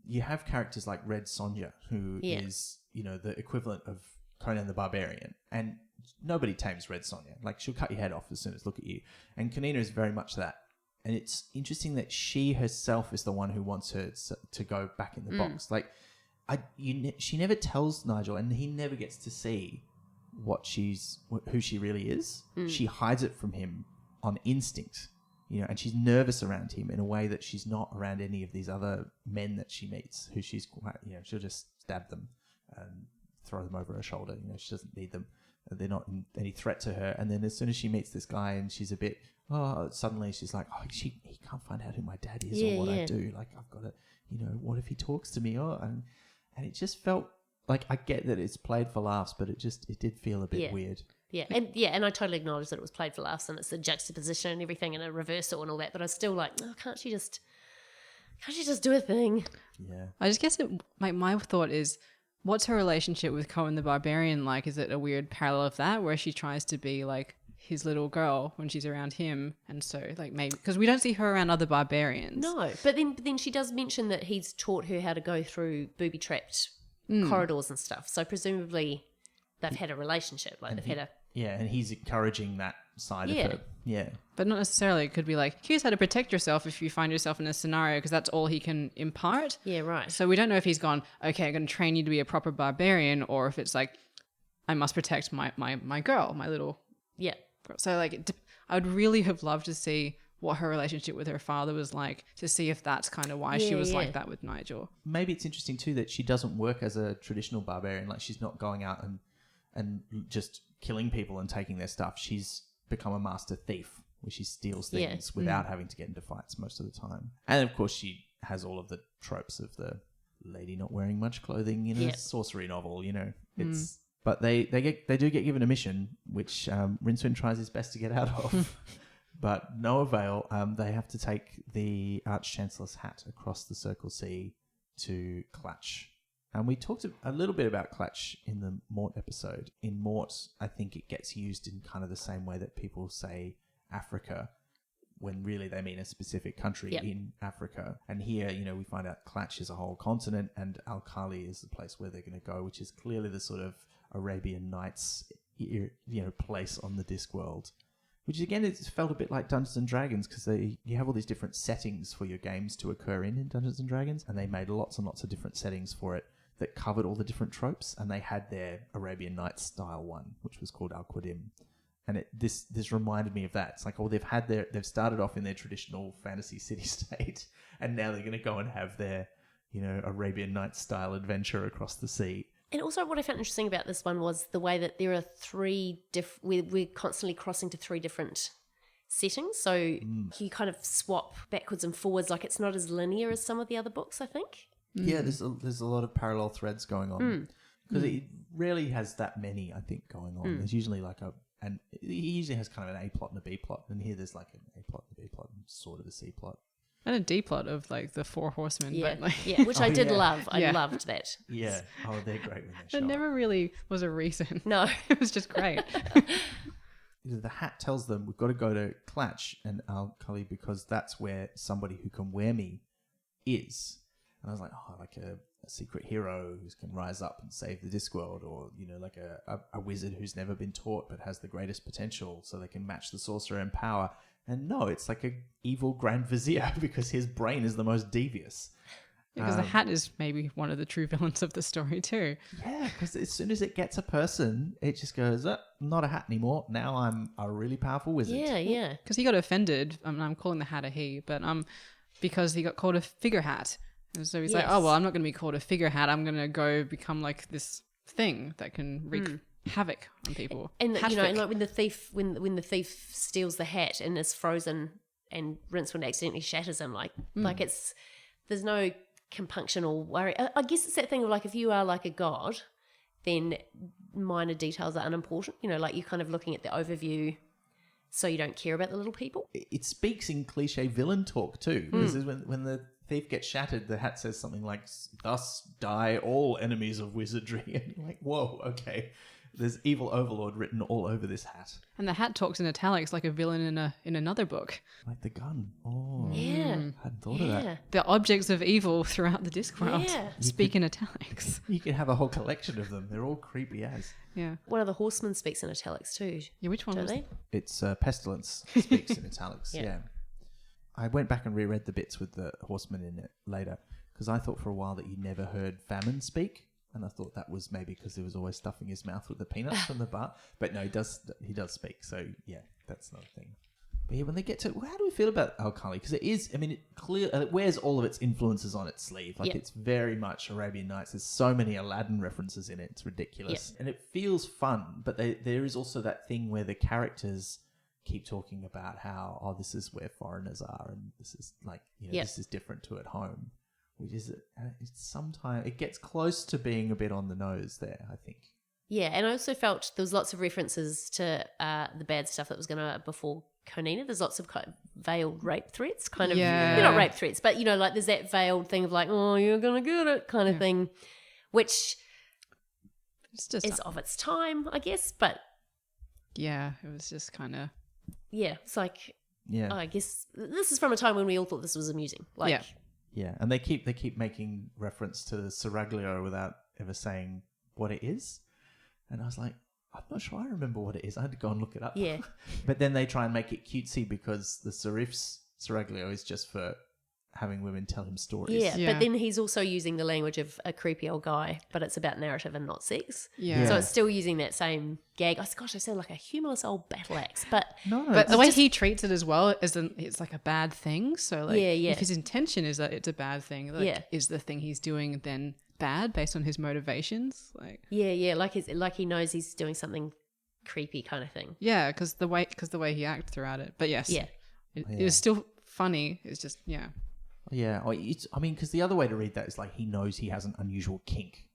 You have characters like Red Sonja, who is, the equivalent of Conan the Barbarian, and nobody tames Red Sonja. Like, she'll cut your head off as soon as look at you. And Carnina is very much that. And it's interesting that she herself is the one who wants her to go back in the box. Like, she never tells Nigel, and he never gets to see who she really is. She hides it from him on instinct, and she's nervous around him in a way that she's not around any of these other men that she meets, who she's quite, she'll just stab them and throw them over her shoulder. She doesn't need them. They're not any threat to her. And then as soon as she meets this guy and she's a bit, suddenly she's like, he can't find out who my dad is or what I do. Like, I've got to, what if he talks to me? And it just felt like, I get that it's played for laughs, but it did feel a bit weird.
Yeah, and I totally acknowledge that it was played for laughs and it's a juxtaposition and everything and a reversal and all that. But I was still like, can't she just do a thing?
Yeah.
I just guess my thought is, what's her relationship with Conan the Barbarian like? Is it a weird parallel of that where she tries to be like his little girl when she's around him, and so like maybe because we don't see her around other barbarians.
No, but then she does mention that he's taught her how to go through booby-trapped corridors and stuff. So presumably they've had a relationship, like they've had a...
Yeah, and he's encouraging that side of her. Yeah.
But not necessarily. It could be like, here's how to protect yourself if you find yourself in a scenario, because that's all he can impart.
Yeah, right.
So we don't know if he's gone, okay, I'm going to train you to be a proper barbarian, or if it's like, I must protect my girl, my little...
Yeah.
Girl. So like, I would really have loved to see what her relationship with her father was like, to see if that's kind of why she was like that with Nigel.
Maybe it's interesting too that she doesn't work as a traditional barbarian. Like, she's not going out and just killing people and taking their stuff. She's become a master thief, where she steals things without having to get into fights most of the time. And of course she has all of the tropes of the lady not wearing much clothing in a sorcery novel, It's but they do get given a mission, which Rincewind tries his best to get out of. But no avail. They have to take the Arch-Chancellor's hat across the Circle Sea to Clutch. And we talked a little bit about Clutch in the Mort episode. In Mort, I think it gets used in kind of the same way that people say Africa, when really they mean a specific country in Africa. And here, we find out Clutch is a whole continent, and Al-Khali is the place where they're going to go, which is clearly the sort of Arabian Nights, place on the Discworld. Which again, it felt a bit like Dungeons and Dragons, because you have all these different settings for your games to occur in Dungeons and Dragons, and they made lots and lots of different settings for it that covered all the different tropes, and they had their Arabian Nights style one, which was called Al-Qadim. And this reminded me of that. It's like, they've started off in their traditional fantasy city-state, and now they're going to go and have their, Arabian Nights style adventure across the sea.
And also what I found interesting about this one was the way that there are we're constantly crossing to three different settings. So you kind of swap backwards and forwards. Like, it's not as linear as some of the other books, I think.
Yeah, there's a lot of parallel threads going on. Because it rarely has that many, I think, going on. There's usually and he usually has kind of an A plot and a B plot. And here there's like an A plot and a B plot and sort of a C plot.
And a D plot of like the Four Horsemen.
Yeah,
but
which I did love. I loved that.
Yeah. Oh, they're great when they show
It
up.
never really was a reason.
No.
It was just great.
the hat tells them we've got to go to Clatch and Al-Khali because that's where somebody who can wear me is. And I was like, oh, like a secret hero who can rise up and save the Discworld, or, you know, like a wizard who's never been taught but has the greatest potential so they can match the sorcerer in power. And no, it's like a evil Grand Vizier because his brain is the most devious.
Because the hat is maybe one of the true villains of the story too.
Yeah, because as soon as it gets a person, it just goes, not a hat anymore. Now I'm a really powerful wizard.
Yeah.
Because he got offended. I'm calling the hat a he, but because he got called a figure hat. And so he's like, oh, well, I'm not going to be called a figure hat. I'm going to go become like this thing that can wreak havoc on people.
And you know, and like when the thief steals the hat and is frozen, and Rincewind accidentally shatters him, like there's no compunction or worry. I guess it's that thing of like, if you are like a god, then minor details are unimportant. You know, like you're kind of looking at the overview, so you don't care about the little people.
It speaks in cliche villain talk too, because when the thief gets shattered, the hat says something like, "Thus die all enemies of wizardry." And you're like, whoa, okay. There's evil overlord written all over this hat.
And the hat talks in italics like a villain in another book.
Like the gun. Oh,
Yeah.
I hadn't thought of that.
The objects of evil throughout the Discworld
Yeah.
speak in italics.
You could have a whole collection of them. They're all creepy as.
Yeah.
One of the horsemen speaks in italics too.
Yeah, which one
Don't
was
they?
It's Pestilence speaks in italics.
Yeah.
Yeah. I went back and reread the bits with the horseman in it later because I thought for a while that you never heard Famine speak. And I thought that was maybe because he was always stuffing his mouth with the peanuts from the bar. But no, he does speak. So, yeah, that's another thing. But yeah, when they get to... How do we feel about Al-Khali? Because it is... I mean, it wears all of its influences on its sleeve. Like, it's very much Arabian Nights. There's so many Aladdin references in it. It's ridiculous. And it feels fun. But there is also that thing where the characters keep talking about how, oh, this is where foreigners are. And this is like, you know, this is different to at home. Which is, sometimes it gets close to being a bit on the nose there, I think.
Yeah, and I also felt there was lots of references to the bad stuff that was going to before Konina. There's lots of kind of veiled rape threats, kind of.
Yeah.
They're not rape threats, but, you know, like there's that veiled thing of like, oh, you're going to get it kind of thing, which
It's just
is of its time, I guess. But
yeah, it was just kind of...
yeah, it's like,
Yeah.
I guess this is from a time when we all thought this was amusing. Like,
Yeah.
Yeah, and they keep making reference to Seraglio without ever saying what it is. And I was like, I'm not sure I remember what it is. I had to go and look it up.
Yeah.
But then they try and make it cutesy because the Serif's Seraglio is just for having women tell him stories.
Yeah, but then he's also using the language of a creepy old guy, but it's about narrative and not sex.
Yeah.
So it's still using that same gag. Oh, gosh, I sound like a humorless old battle axe, but
No,
But the way
just-
he treats it as well is it's like a bad thing. So like,
Yeah.
if his intention is that it's a bad thing, like, is the thing he's doing then bad based on his motivations? Like,
yeah, like he knows he's doing something creepy kind of thing.
yeah, because the way he acted throughout it. But yes,
Yeah.
it was still funny. It's just
Yeah, I mean, because the other way to read that is like he knows he has an unusual kink,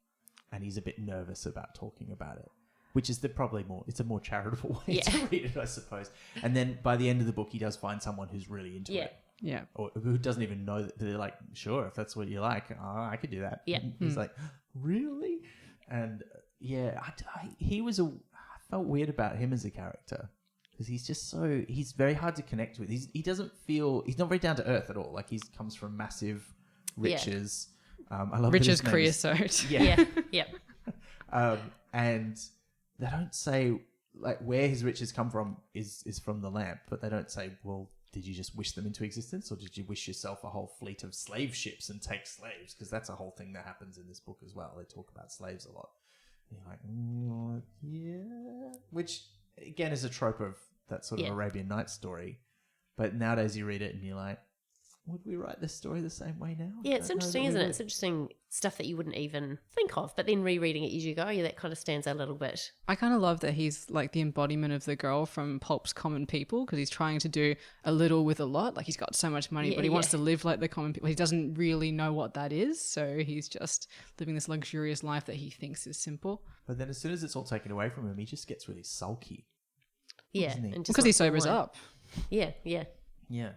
and he's a bit nervous about talking about it, which is it's a more charitable way to read it, I suppose. And then by the end of the book, he does find someone who's really into it,
yeah.
or who doesn't even know that. They're like, sure, if that's what you like, I could do that.
Yeah.
And he's like, really? And I felt weird about him as a character. Because he's just he's very hard to connect with. He's not very down to earth at all. Like he comes from massive riches. I love
Rich's
that his name is-
creosote.
Yeah.
and they don't say like where his riches come from is from the lamp, but they don't say, well, did you just wish them into existence, or did you wish yourself a whole fleet of slave ships and take slaves? Because that's a whole thing that happens in this book as well. They talk about slaves a lot. And you're like, yeah, which again is a trope of that sort of Arabian Nights story. But nowadays you read it and you're like, would we write this story the same way now?
Yeah, it's interesting, isn't it? It's interesting stuff that you wouldn't even think of, but then rereading it as you go, that kind of stands out a little bit.
I kind of love that he's like the embodiment of the girl from Pulp's Common People, because he's trying to do a little with a lot. Like he's got so much money, but he wants to live like the common people. He doesn't really know what that is, so he's just living this luxurious life that he thinks is simple.
But then as soon as it's all taken away from him, he just gets really sulky.
Yeah.
Isn't he?
And just
Because he
wants more
sobers
wine.
up.
Yeah.
Yeah.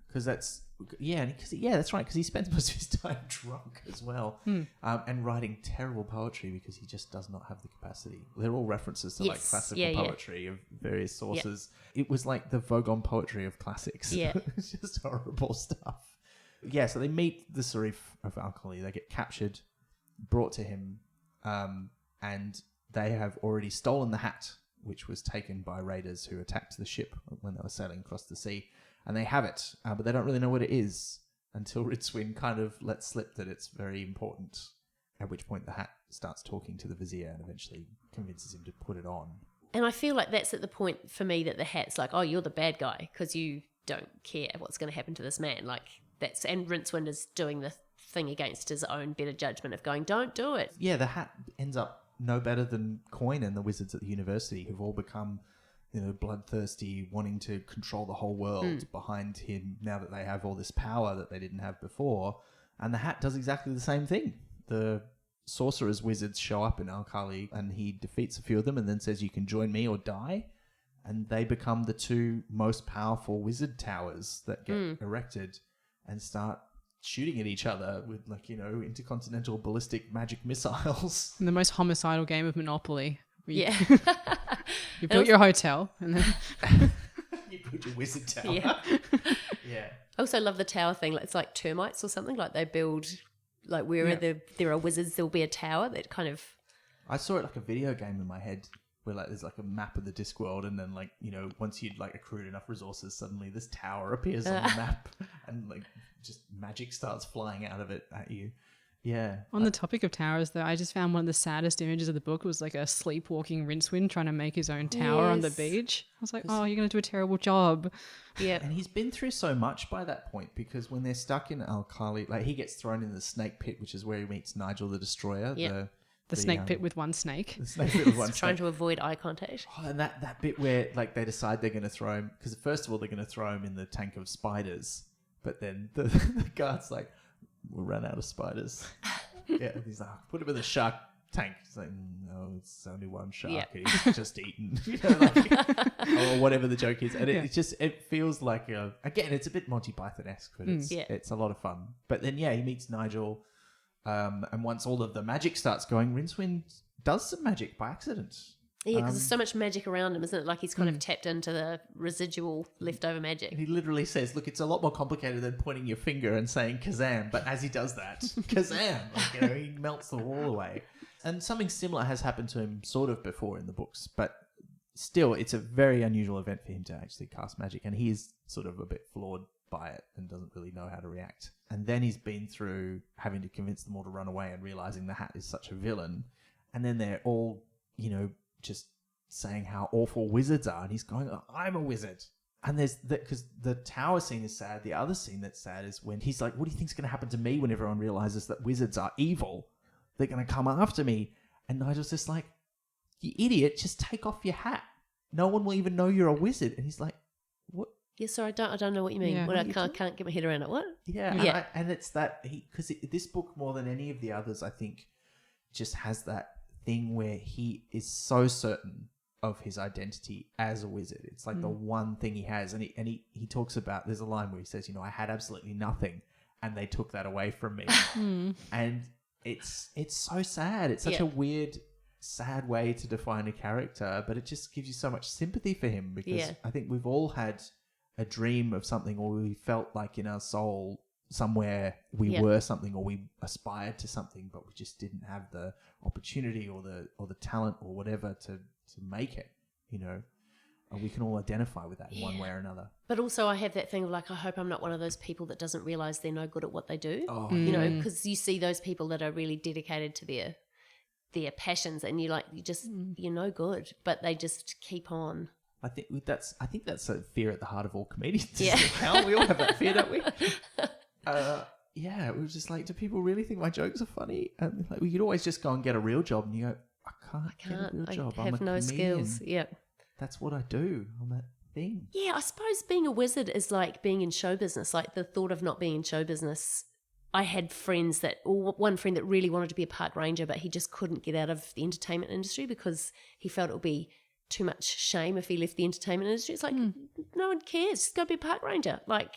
Because that's Yeah, that's right, because he spends most of his time drunk as well, and writing terrible poetry because he just does not have the capacity. They're all references to like classical poetry of various sources. It was like the Vogon poetry of classics.
Yeah.
It's just horrible stuff. Yeah, so they meet the Serif of Alkali. They get captured, brought to him, and they have already stolen the hat, which was taken by raiders who attacked the ship when they were sailing across the sea. And they have it, but they don't really know what it is until Rincewind kind of lets slip that it's very important, at which point the hat starts talking to the vizier and eventually convinces him to put it on.
And I feel like that's at the point for me that the hat's like, oh, you're the bad guy because you don't care what's going to happen to this man. Like that's, and Rincewind is doing the thing against his own better judgment of going, don't do it.
Yeah, the hat ends up no better than Coin and the wizards at the university, who've all become, bloodthirsty, wanting to control the whole world behind him now that they have all this power that they didn't have before. And the hat does exactly the same thing. The sorcerers wizards show up in Alkali and he defeats a few of them and then says, you can join me or die. And they become the two most powerful wizard towers that get erected and start shooting at each other with intercontinental ballistic magic missiles.
The most homicidal game of Monopoly.
Yeah.
You built your hotel and then
you built your wizard tower.
Yeah.
Yeah.
I also love the tower thing. It's like termites or something. Like they build, like wherever there are wizards, there'll be a tower that kind of...
I saw it like a video game in my head where like there's like a map of the Discworld and then once you'd like accrued enough resources, suddenly this tower appears on the map and like just magic starts flying out of it at you. Yeah.
On the topic of towers, though, I just found one of the saddest images of the book was like a sleepwalking Rincewind trying to make his own tower on the beach. I was like, oh, you're going to do a terrible job.
Yeah.
And he's been through so much by that point because when they're stuck in Alkali, like he gets thrown in the snake pit, which is where he meets Nigel the Destroyer.
Yeah.
The snake pit with one snake.
The snake pit with one snake.
Trying to avoid eye contact.
Oh, and that bit where like they decide they're going to throw him, because first of all they're going to throw him in the tank of spiders, but then the guard's like, we'll run out of spiders. Yeah, he's like, put him in the shark tank. He's like, no, it's only one shark.
Yep.
He's just eaten. Or whatever the joke is. And it feels like, again, it's a bit Monty Python-esque, but it's a lot of fun. But then, he meets Nigel. And once all of the magic starts going, Rincewind does some magic by accident.
Yeah, because there's so much magic around him, isn't it? Like he's kind of tapped into the residual leftover magic.
And he literally says, look, it's a lot more complicated than pointing your finger and saying Kazam. But as he does that, Kazam, he melts the wall away. And something similar has happened to him sort of before in the books. But still, it's a very unusual event for him to actually cast magic. And he is sort of a bit flawed by it and doesn't really know how to react. And then he's been through having to convince them all to run away and realizing the hat is such a villain. And then they're all, just saying how awful wizards are. And he's going, I'm a wizard. And there's that, because the tower scene is sad. The other scene that's sad is when he's like, what do you think's going to happen to me when everyone realizes that wizards are evil? They're going to come after me. And Nigel's just like, you idiot, just take off your hat. No one will even know you're a wizard. And he's like, what?
Yeah, sorry, I don't know what you mean.
Yeah.
I can't get my head around it. What?
Yeah. And it's that, because this book, more than any of the others, I think, just has that thing where he is so certain of his identity as a wizard. It's like the one thing he has. And he talks about, there's a line where he says, I had absolutely nothing and they took that away from me. And it's so sad. It's such a weird, sad way to define a character, but it just gives you so much sympathy for him because I think we've all had a dream of something, or we felt like in our soul somewhere we were something, or we aspired to something, but we just didn't have the opportunity or the talent or whatever to make it, and we can all identify with that in one way or another.
But also I have that thing of like, I hope I'm not one of those people that doesn't realize they're no good at what they do. Because you see those people that are really dedicated to their passions, and you're no good, but they just keep on.
I think that's a fear at the heart of all comedians. Yeah. We all have that fear, don't we? It was just like, do people really think my jokes are funny? And like, we could always just go and get a real job, and you go, I can't get a real job.
I have no skills. Yeah.
That's what I do on that thing.
Yeah, I suppose being a wizard is like being in show business. Like the thought of not being in show business, I had one friend that really wanted to be a park ranger, but he just couldn't get out of the entertainment industry because he felt it would be too much shame if he left the entertainment industry. It's like, no one cares. Just go be a park ranger. Like,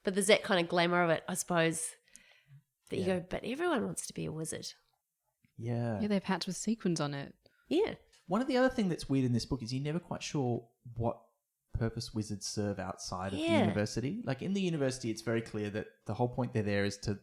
But there's that kind of glamour of it, I suppose, that you
Yeah.
go, but everyone wants to be a wizard.
Yeah.
Yeah, they have hats with sequins on it.
Yeah.
One of the other things that's weird in this book is you're never quite sure what purpose wizards serve outside of the
Yeah.
university. Like in the university, it's very clear that the whole point they're there is to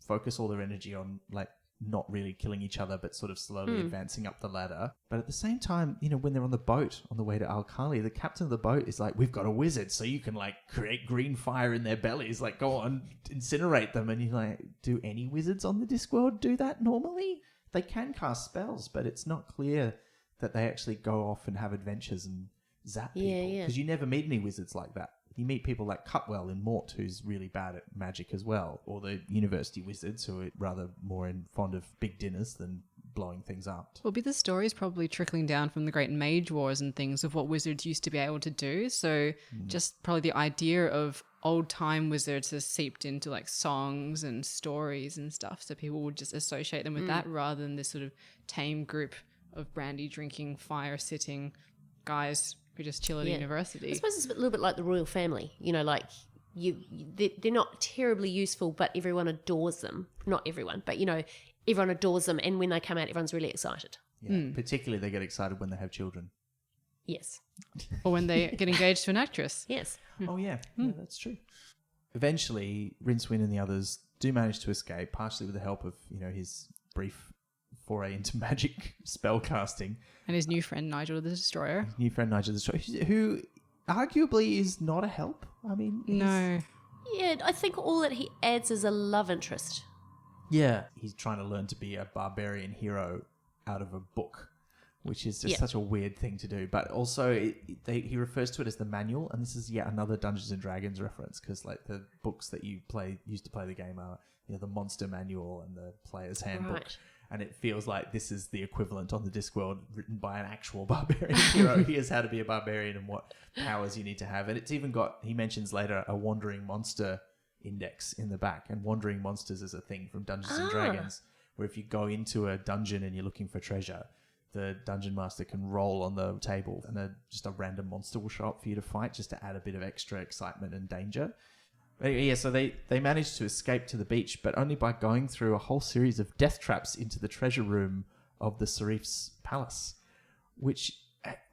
focus all their energy on like not really killing each other, but sort of slowly advancing up the ladder. But at the same time, you know, when they're on the boat on the way to Alkali, the captain of the boat is like, we've got a wizard, so you can like create green fire in their bellies. Like, go on, incinerate them. And you're like, do any wizards on the Discworld do that normally? They can cast spells, but it's not clear that they actually go off and have adventures and zap people.
Yeah.
Because you never meet any wizards like that. You meet people like Cutwell in Mort, who's really bad at magic as well, or the university wizards, who are rather more fond of big dinners than blowing things up.
Well, the stories probably trickling down from the great mage wars and things of what wizards used to be able to do. So just probably the idea of old time wizards has seeped into like songs and stories and stuff. So people would just associate them with that rather than this sort of tame group of brandy drinking, fire sitting guys who just chill at
Yeah.
university.
I suppose it's a little bit like the royal family. You know, like they're not terribly useful, but everyone adores them. Not everyone, but, you know, everyone adores them. And when they come out, everyone's really excited.
Yeah. Particularly they get excited when they have children.
Yes.
Or when they get engaged to an actress.
Yes.
Oh, yeah. Yeah, that's true. Eventually, Rincewind and the others do manage to escape, partially with the help of, you know, his brief foray into magic spell casting.
And his new friend Nigel the Destroyer.
New friend Nigel the Destroyer, who arguably is not a help. I mean,
No.
Yeah, I think all that he adds is a love interest.
Yeah. He's trying to learn to be a barbarian hero out of a book, which is just such a weird thing to do. But also, he refers to it as the manual, and this is yet another Dungeons and Dragons reference, because like the books that you used to play the game are, you know, the monster manual and the player's handbook.
Right.
And it feels like this is the equivalent on the Discworld, written by an actual barbarian hero. Here's how to be a barbarian and what powers you need to have. And it's even got, he mentions later, a wandering monster index in the back. And wandering monsters is a thing from Dungeons and Dragons, where if you go into a dungeon and you're looking for treasure, the dungeon master can roll on the table and just a random monster will show up for you to fight, just to add a bit of extra excitement and danger. Yeah, so they managed to escape to the beach, but only by going through a whole series of death traps into the treasure room of the Serif's palace, which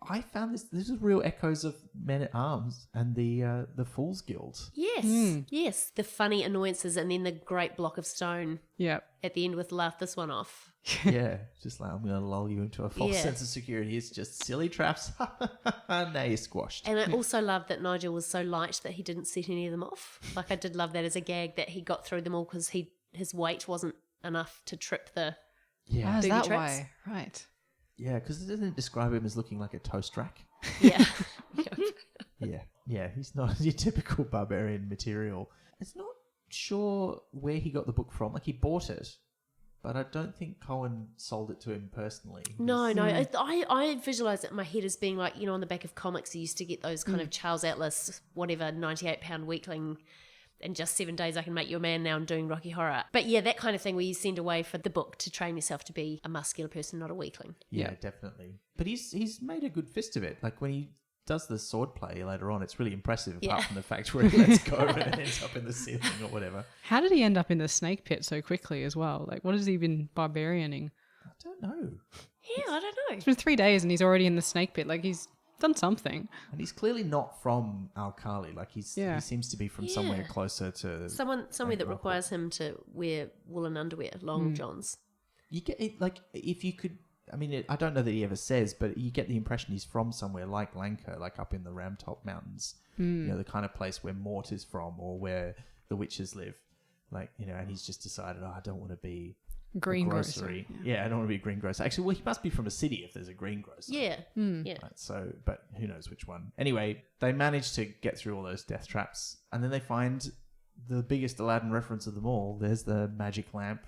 I found this is real echoes of Men-at-Arms and the Fool's Guild.
Yes. Yes. The funny annoyances and then the great block of stone
Yeah.
at the end with laugh this one off.
Yeah, just like, I'm going to lull you into a false
Yeah.
sense of security. It's just silly traps. Now you're squashed.
And I also love that Nigel was so light that he didn't set any of them off. Like, I did love that as a gag, that he got through them all because his weight wasn't enough to trip the...
Yeah,
How's
booby
that
traps.
why? Right.
yeah, because it doesn't describe him as looking like a toast rack.
Yeah.
Yeah, he's not your typical barbarian material. It's not sure where he got the book from. Like, he bought it, but I don't think Cohen sold it to him personally.
No. I visualise it in my head as being like, you know, on the back of comics, you used to get those kind of Charles Atlas, whatever, 98-pound weakling, and just 7 days I can make you a man now and doing Rocky Horror. But yeah, that kind of thing where you send away for the book to train yourself to be a muscular person, not a weakling.
Yeah, definitely. But he's made a good fist of it. Like, when he does the sword play later on, it's really impressive, apart from the fact where he lets go and it ends up in the ceiling or whatever.
How did he end up in the snake pit so quickly as well? Like, what has he been barbarianing?
I don't know.
Yeah, I don't know.
It's been 3 days and he's already in the snake pit. Like, he's done something.
And he's clearly not from Alkali. Like, he seems to be from somewhere
Yeah.
closer to...
Somewhere that requires him to wear woolen underwear, long johns.
You get it, like, if you could... I mean, I don't know that he ever says, but you get the impression he's from somewhere like Lanka, like up in the Ramtop Mountains. You know, the kind of place where Mort is from, or where the witches live. Like, you know, and he's just decided, I don't want to be
Greengrocer.
Yeah, I don't want to be a greengrocer. Actually, well, he must be from a city if there's a greengrocer.
Yeah. Yeah.
Right, so, but who knows which one. Anyway, they manage to get through all those death traps, and then they find the biggest Aladdin reference of them all. There's the magic lamp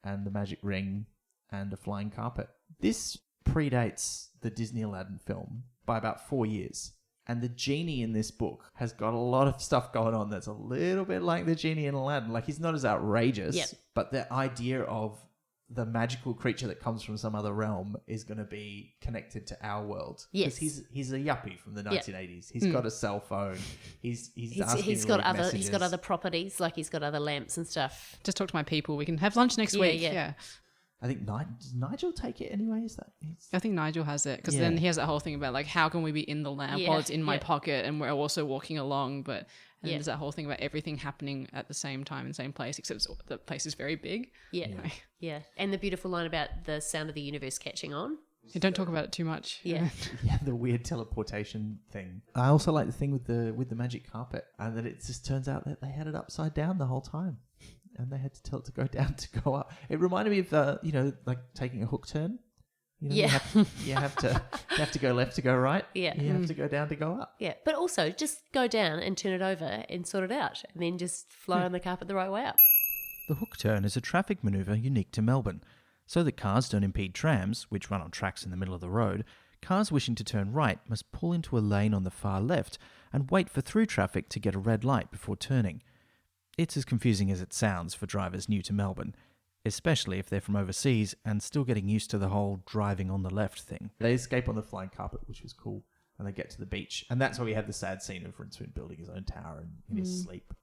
and the magic ring and a flying carpet. This predates the Disney Aladdin film by about 4 years. And the genie in this book has got a lot of stuff going on that's a little bit like the genie in Aladdin. Like, he's not as outrageous,
Yep.
but the idea of the magical creature that comes from some other realm is going to be connected to our world.
Yes.
Because he's a yuppie from the 1980s. He's got a cell phone. He's
got other properties, like he's got other lamps and stuff.
Just talk to my people. We can have lunch next week.
Yeah.
I think does Nigel take it anyway? Is that?
I think Nigel has it because then he has that whole thing about like how can we be in the lamp while it's in my pocket and we're also walking along, but there's that whole thing about everything happening at the same time in the same place, except the place is very big.
Yeah. And the beautiful line about the sound of the universe catching on.
You don't talk about it too much.
Yeah.
The weird teleportation thing. I also like the thing with the magic carpet, and that it just turns out that they had it upside down the whole time. And they had to tell it to go down to go up. It reminded me of, like taking a hook turn. You have to go left to go right.
Yeah.
You have to go down to go up.
Yeah. But also just go down and turn it over and sort it out and then just fly on the carpet the right way up.
The hook turn is a traffic manoeuvre unique to Melbourne. So that cars don't impede trams, which run on tracks in the middle of the road, cars wishing to turn right must pull into a lane on the far left and wait for through traffic to get a red light before turning. It's as confusing as it sounds for drivers new to Melbourne, especially if they're from overseas and still getting used to the whole driving on the left thing. They escape on the flying carpet, which was cool, and they get to the beach. And that's where we have the sad scene of Rincewind building his own tower in his sleep.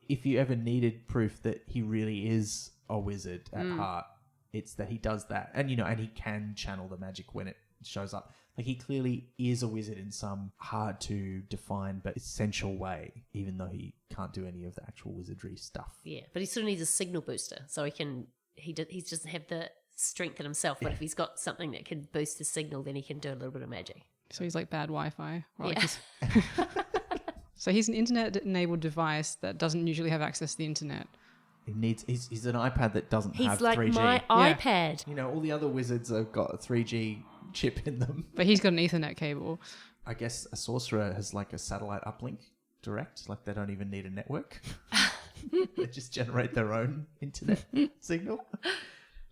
If you ever needed proof that he really is a wizard at heart, it's that he does that. And, and he can channel the magic when it shows up. Like, he clearly is a wizard in some hard to define but essential way, even though he can't do any of the actual wizardry stuff.
Yeah, but he sort of needs a signal booster, so he doesn't have the strength in himself, but if he's got something that can boost the signal, then he can do a little bit of magic.
So he's like bad Wi-Fi. So he's an internet-enabled device that doesn't usually have access to the internet.
He's an iPad that doesn't have 3G.
He's like my iPad.
All the other wizards have got a 3G chip in them.
But he's got an Ethernet cable.
I guess a sorcerer has like a satellite uplink direct. Like, they don't even need a network. They just generate their own internet signal.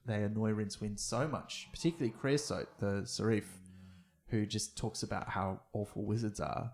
They annoy Rincewind so much, particularly Creosote, the Serif, who just talks about how awful wizards are.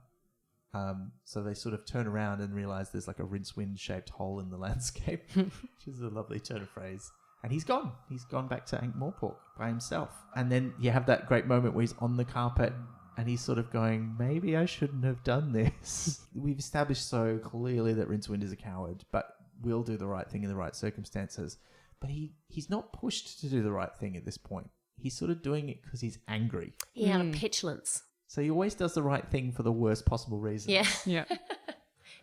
So they sort of turn around and realize there's like a Rincewind-shaped hole in the landscape, which is a lovely turn of phrase. And he's gone. He's gone back to Ankh-Morpork by himself. And then you have that great moment where he's on the carpet and he's sort of going, maybe I shouldn't have done this. We've established so clearly that Rincewind is a coward, but will do the right thing in the right circumstances. But he's not pushed to do the right thing at this point. He's sort of doing it because he's angry.
Yeah, out of petulance.
So he always does the right thing for the worst possible reason.
Yeah.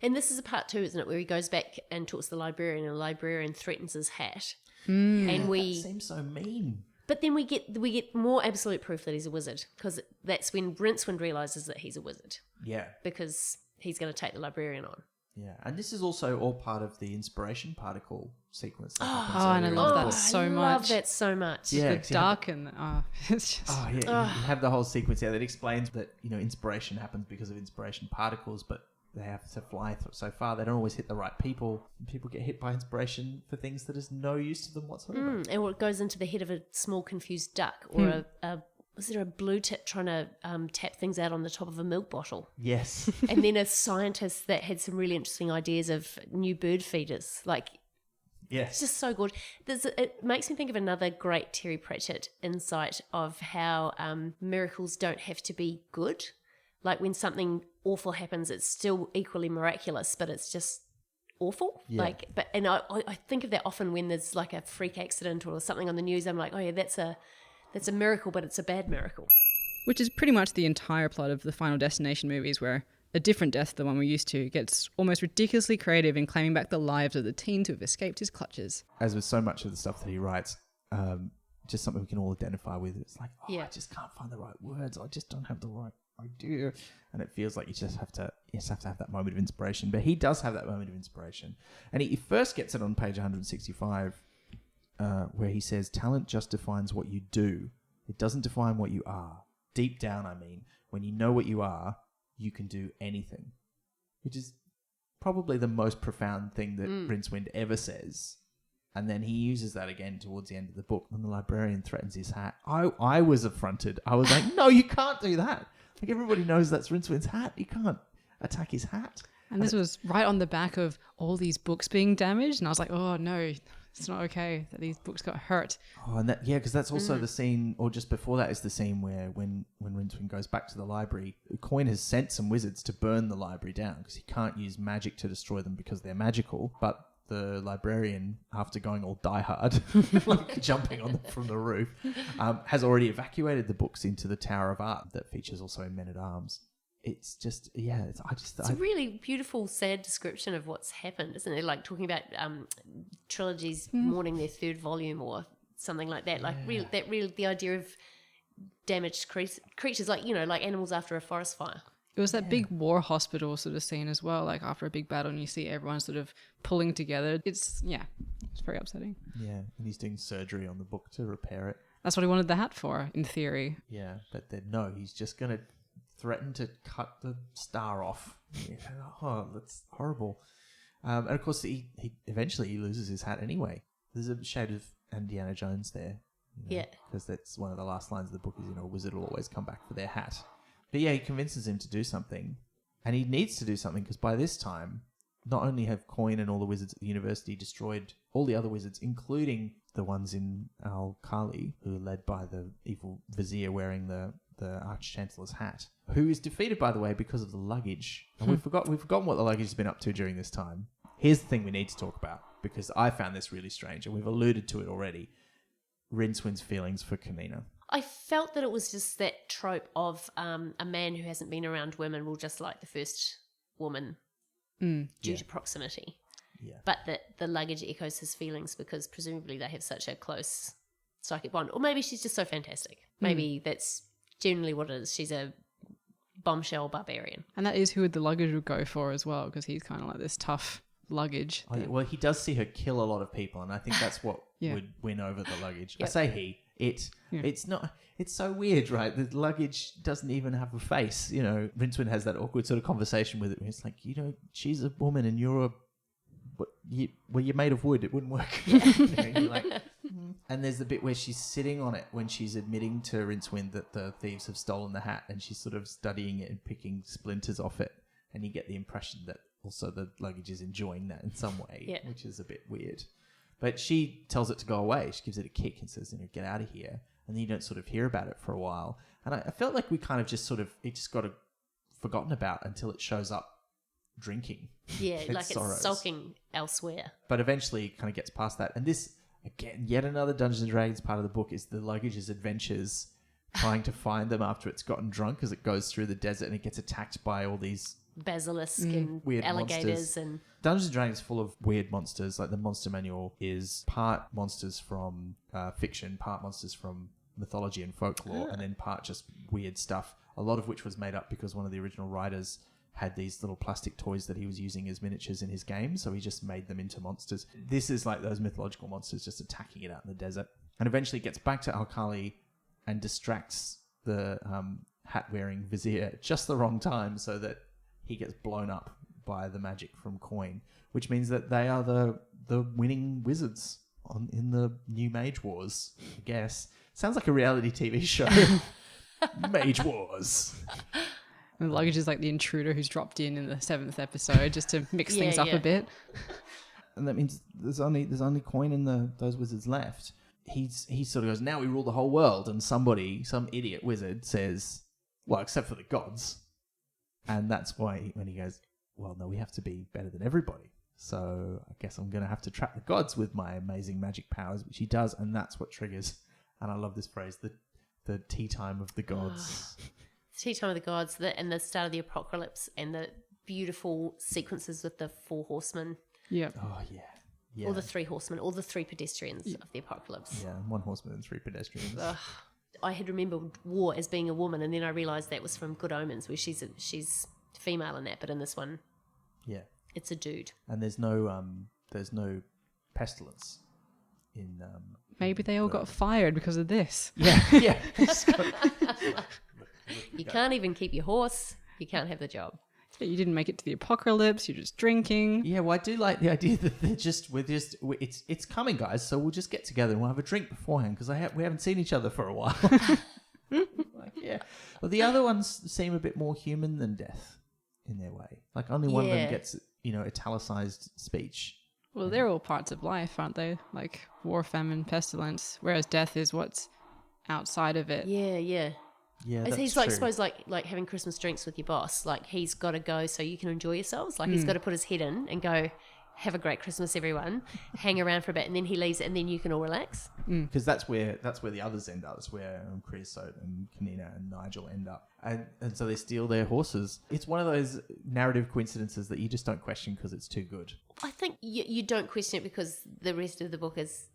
And this is a part 2, isn't it, where he goes back and talks to the librarian, and the librarian threatens his hat. And
that seems so mean.
But then we get more absolute proof that he's a wizard, because that's when Rincewind realizes that he's a wizard.
Yeah.
Because he's going to take the librarian on.
Yeah, and this is also all part of the inspiration particle sequence.
And I love that so much.
I love that so much.
Yeah, the dark and it's just.
You have the whole sequence that explains that inspiration happens because of inspiration particles, but they have to fly so far. They don't always hit the right people. And people get hit by inspiration for things that is no use to them whatsoever.
And it goes into the head of a small confused duck, or was there a blue tit trying to tap things out on the top of a milk bottle?
Yes.
And then a scientist that had some really interesting ideas of new bird feeders.
Yes.
It's just so good. It makes me think of another great Terry Pratchett insight of how miracles don't have to be good. Like, when something awful happens, it's still equally miraculous, but it's just awful.
Yeah.
I think of that often when there's like a freak accident or something on the news. I'm like, oh yeah, that's a miracle, but it's a bad miracle.
Which is pretty much the entire plot of the Final Destination movies, where a different death, the one we're used to, gets almost ridiculously creative in claiming back the lives of the teens who have escaped his clutches.
As with so much of the stuff that he writes, just something we can all identify with. It's like, I just can't find the right words. I just don't have the right idea. And it feels like you just have to have that moment of inspiration. But he does have that moment of inspiration. And he first gets it on page 165, where he says, talent just defines what you do. It doesn't define what you are. Deep down, I mean, when you know what you are, you can do anything. Which is probably the most profound thing that Rincewind ever says. And then he uses that again towards the end of the book when the librarian threatens his hat. I was affronted. I was like, no, you can't do that. Like, everybody knows that's Rincewind's hat. You can't attack his hat.
And this was right on the back of all these books being damaged. And I was like, oh no, It's not okay that these books got hurt.
Oh, and because that's also the scene, or just before that is the scene where when Rincewind goes back to the library, Coin has sent some wizards to burn the library down because he can't use magic to destroy them because they're magical. But the librarian, after going all Die Hard, like jumping on them from the roof, has already evacuated the books into the Tower of Art that features also in Men at Arms. It's just, it's
a really beautiful, sad description of what's happened, isn't it? Like talking about trilogies mourning their third volume or something like that. Like the idea of damaged creatures, like, like animals after a forest fire.
It was that big war hospital sort of scene as well, like after a big battle and you see everyone sort of pulling together. It's very upsetting.
Yeah, and he's doing surgery on the book to repair it.
That's what he wanted the hat for, in theory.
Yeah, but then no, he's just going to threaten to cut the star off. Oh, that's horrible. And of course, he eventually loses his hat anyway. There's a shade of Indiana Jones there. Because that's one of the last lines of the book is, a wizard will always come back for their hat. But he convinces him to do something. And he needs to do something because by this time, not only have Coin and all the wizards at the university destroyed all the other wizards, including the ones in Al-Khali, who are led by the evil vizier wearing the Arch-Chancellor's hat, who is defeated, by the way, because of the luggage. And we've forgotten what the luggage has been up to during this time. Here's the thing we need to talk about, because I found this really strange, and we've alluded to it already. Rincewind's feelings for Kamina.
I felt that it was just that trope of a man who hasn't been around women will just like the first woman due to proximity. Yeah. But that the luggage echoes his feelings because presumably they have such a close psychic bond. Or maybe she's just so fantastic. Maybe that's generally what it is. She's a bombshell barbarian.
And that is who the luggage would go for as well, because he's kind of like this tough luggage.
Well, he does see her kill a lot of people, and I think that's what would win over the luggage. Yep. I say he. It's not. It's so weird, right? The luggage doesn't even have a face. Rincewind has that awkward sort of conversation with it. Where it's like, she's a woman and you're you're made of wood. It wouldn't work. And you're like, and there's the bit where she's sitting on it when she's admitting to Rincewind that the thieves have stolen the hat, and she's sort of studying it and picking splinters off it, and you get the impression that also the luggage is enjoying that in some way, which is a bit weird. But she tells it to go away. She gives it a kick and says, get out of here. And then you don't sort of hear about it for a while. And I felt like we kind of just it just got forgotten about until it shows up drinking.
Yeah, like it's sulking elsewhere.
But eventually it kind of gets past that. And this, again, yet another Dungeons & Dragons part of the book is the luggage's adventures trying to find them after it's gotten drunk as it goes through the desert and it gets attacked by all these
basilisk and weird alligators monsters. And
Dungeons & Dragons is full of weird monsters. Like the monster manual is part monsters from fiction, part monsters from mythology and folklore, and then part just weird stuff, a lot of which was made up because one of the original writers had these little plastic toys that he was using as miniatures in his game, so he just made them into monsters. This is like those mythological monsters just attacking it out in the desert, and eventually gets back to Al-Khali and distracts the hat-wearing vizier at just the wrong time so that he gets blown up by the magic from Coin, which means that they are the winning wizards in the new Mage Wars, I guess. Sounds like a reality TV show. Mage Wars.
And the luggage is like the intruder who's dropped in the 7th episode just to mix things up a bit.
And that means there's only Coin and those wizards left. He sort of goes, now we rule the whole world, and some idiot wizard says, well, except for the gods. And that's why when he goes, well, no, we have to be better than everybody. So I guess I'm going to have to trap the gods with my amazing magic powers, which he does, and that's what triggers. And I love this phrase, the tea time of the gods.
Tea time of the gods, and the start of the apocalypse, and the beautiful sequences with the 4 horsemen.
Yeah.
Oh, yeah.
Or the 3 horsemen, or the 3 pedestrians of the apocalypse.
Yeah, 1 horseman and 3 pedestrians.
I had remembered War as being a woman, and then I realised that was from Good Omens, where she's female in that, but in this one, it's a dude.
And there's no pestilence in.
Maybe they all got fired because of this.
Yeah.
You can't even keep your horse. You can't have the job.
You didn't make it to the apocalypse. You're just drinking.
Yeah, well, I do like the idea that it's coming, guys. So we'll just get together and we'll have a drink beforehand because we haven't seen each other for a while. Well, the other ones seem a bit more human than death in their way. Like only one of them gets italicized speech.
Well, they're all parts of life, aren't they? Like war, famine, pestilence. Whereas death is what's outside of it.
Yeah.
Yeah, that's
He's like,
true.
suppose like having Christmas drinks with your boss. Like he's got to go so you can enjoy yourselves. Like he's got to put his head in and go, have a great Christmas, everyone. Hang around for a bit, and then he leaves it, and then you can all relax.
Because that's where the others end up. That's where Creosote and Kanina and Nigel end up. And so they steal their horses. It's one of those narrative coincidences that you just don't question because it's too good.
I think you don't question it because the rest of the book is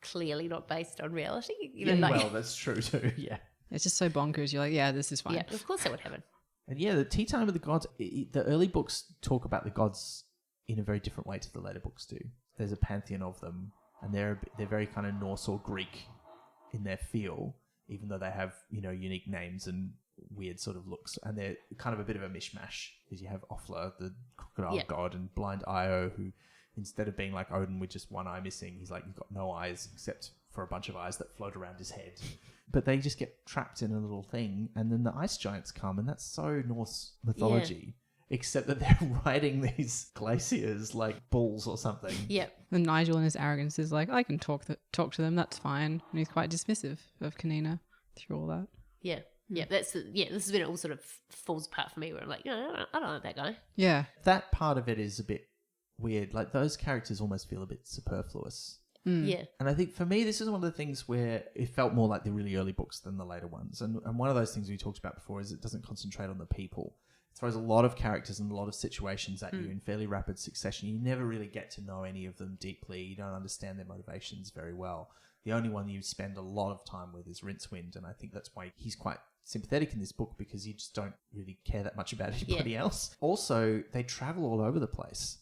clearly not based on reality. You know, like,
Well, that's true too, yeah.
It's just so bonkers. You're like, yeah, this is fine.
yeah, of course that would happen.
And yeah, the Tea Time of the Gods, the early books talk about the gods in a very different way to the later books do. There's a pantheon of them, and they're very kind of Norse or Greek in their feel, even though they have, unique names and weird sort of looks. And they're kind of a bit of a mishmash, because you have Ofla, the crocodile god, and Blind Io, who instead of being like Odin with just one eye missing, he's like, you've got no eyes except for a bunch of eyes that float around his head. But they just get trapped in a little thing, and then the ice giants come, and that's so Norse mythology. Except that they're riding these glaciers like bulls or something.
Yep.
And Nigel in his arrogance is like, I can talk to them, that's fine. And he's quite dismissive of Kanina through all that.
Yeah. Yeah. This is when it all sort of falls apart for me, where I'm like, I don't like that guy.
Yeah.
That part of it is a bit weird. Like, those characters almost feel a bit superfluous.
Yeah.
And I think for me, this is one of the things where it felt more like the really early books than the later ones. And one of those things we talked about before is it doesn't concentrate on the people. It throws a lot of characters and a lot of situations at you in fairly rapid succession. You never really get to know any of them deeply. You don't understand their motivations very well. The only one you spend a lot of time with is Rincewind, and I think that's why he's quite sympathetic in this book, because you just don't really care that much about anybody else. Also, they travel all over the place.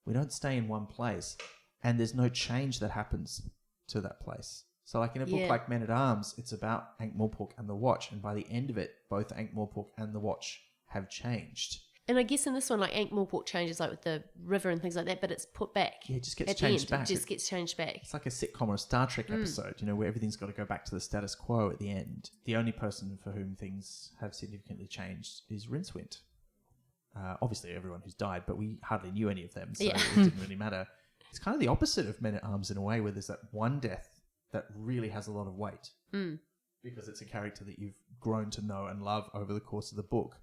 We don't stay in one place, and there's no change that happens to that place. So like in a book like Men-at-Arms, it's about Ankh-Morpork and the Watch, and by the end of it, both Ankh-Morpork and the Watch have changed.
And I guess in this one, like Ankh-Morpork changes like with the river and things like that, but it's put back.
Yeah, it just gets
at
changed
the end.
back.
It just gets changed back.
It's like a sitcom or a Star Trek episode, where everything's got to go back to the status quo at the end. The only person for whom things have significantly changed is Rincewind. Obviously, everyone who's died, but we hardly knew any of them, so it didn't really matter. It's kind of the opposite of Men-at-Arms in a way, where there's that one death that really has a lot of weight because it's a character that you've grown to know and love over the course of the book.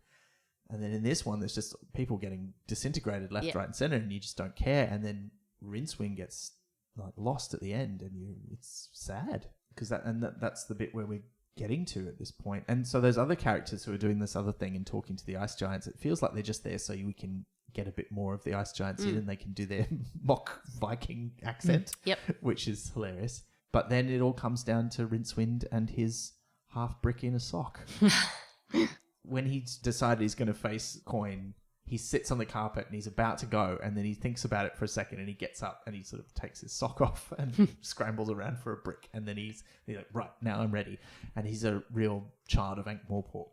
And then in this one, there's just people getting disintegrated left, right, and center, and you just don't care. And then Rincewind gets like lost at the end, and it's sad because that's the bit where we're getting to at this point. And so those other characters who are doing this other thing and talking to the ice giants, it feels like they're just there so we can get a bit more of the ice giants in, and they can do their mock Viking accent, which is hilarious. But then it all comes down to Rincewind and his half brick in a sock. When he's decided he's going to face Coin, he sits on the carpet and he's about to go, and then he thinks about it for a second, and he gets up and he sort of takes his sock off and scrambles around for a brick, and then he's like, right, now I'm ready. And he's a real child of Ankh-Morpork,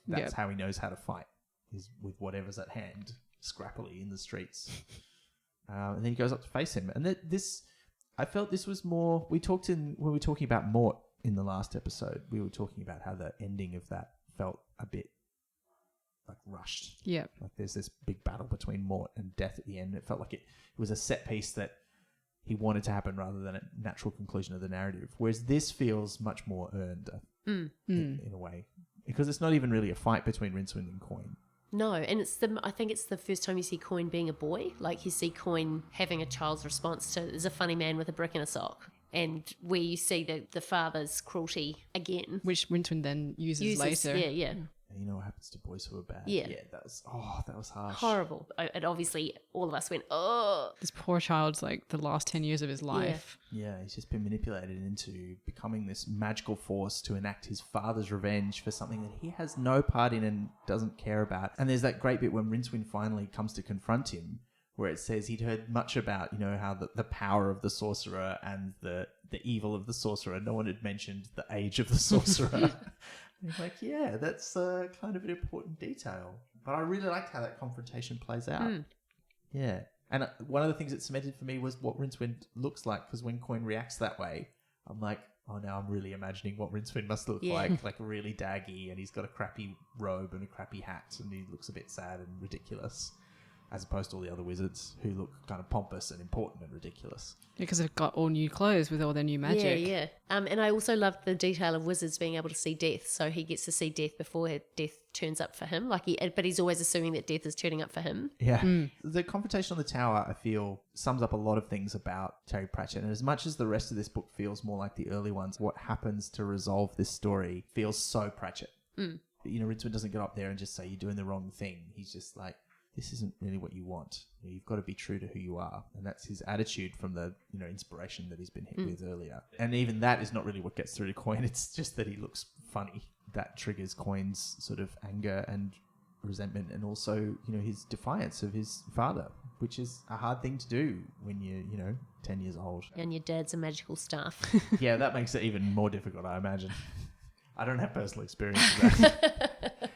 that's how he knows how to fight, is with whatever's at hand, scrappily in the streets. And then he goes up to face him. And I felt this was more, when we were talking about Mort in the last episode, we were talking about how the ending of that felt a bit like rushed. Yeah. Like there's this big battle between Mort and Death at the end. It felt like it was a set piece that he wanted to happen rather than a natural conclusion of the narrative. Whereas this feels much more earned in a way. Because it's not even really a fight between Rincewind and Coin.
No, and I think it's the first time you see Coin being a boy. Like you see Coin having a child's response to, there's a funny man with a brick and a sock. And where you see the father's cruelty again.
Which Rincewind then uses later.
Yeah.
And you know what happens to boys who are bad.
Yeah.
Yeah, that was harsh.
Horrible. And obviously all of us went, oh.
This poor child's like the last 10 years of his life.
Yeah, he's just been manipulated into becoming this magical force to enact his father's revenge for something that he has no part in and doesn't care about. And there's that great bit when Rincewind finally comes to confront him, where it says he'd heard much about, how the power of the sorcerer and the evil of the sorcerer. No one had mentioned the age of the sorcerer. And like, yeah, that's kind of an important detail. But I really liked how that confrontation plays out. Yeah. And one of the things that cemented for me was what Rincewind looks like, because when Coin reacts that way, I'm like, oh, now I'm really imagining what Rincewind must look like really daggy, and he's got a crappy robe and a crappy hat, and he looks a bit sad and ridiculous. as opposed to all the other wizards who look kind of pompous and important and ridiculous.
Because they've got all new clothes with all their new magic.
Yeah. And I also love the detail of wizards being able to see death. So he gets to see death before death turns up for him. But he's always assuming that death is turning up for him.
Yeah. The confrontation on the tower, I feel, sums up a lot of things about Terry Pratchett. And as much as the rest of this book feels more like the early ones, what happens to resolve this story feels so Pratchett. Rincewind doesn't get up there and just say, you're doing the wrong thing. He's just like, this isn't really what you want. You've got to be true to who you are. And that's his attitude from the inspiration that he's been hit with earlier. And even that is not really what gets through to Coin. It's just that he looks funny. That triggers Coin's sort of anger and resentment, and also, his defiance of his father, which is a hard thing to do when you're, 10 years old.
And your dad's a magical staff.
Yeah, that makes it even more difficult, I imagine. I don't have personal experience with that.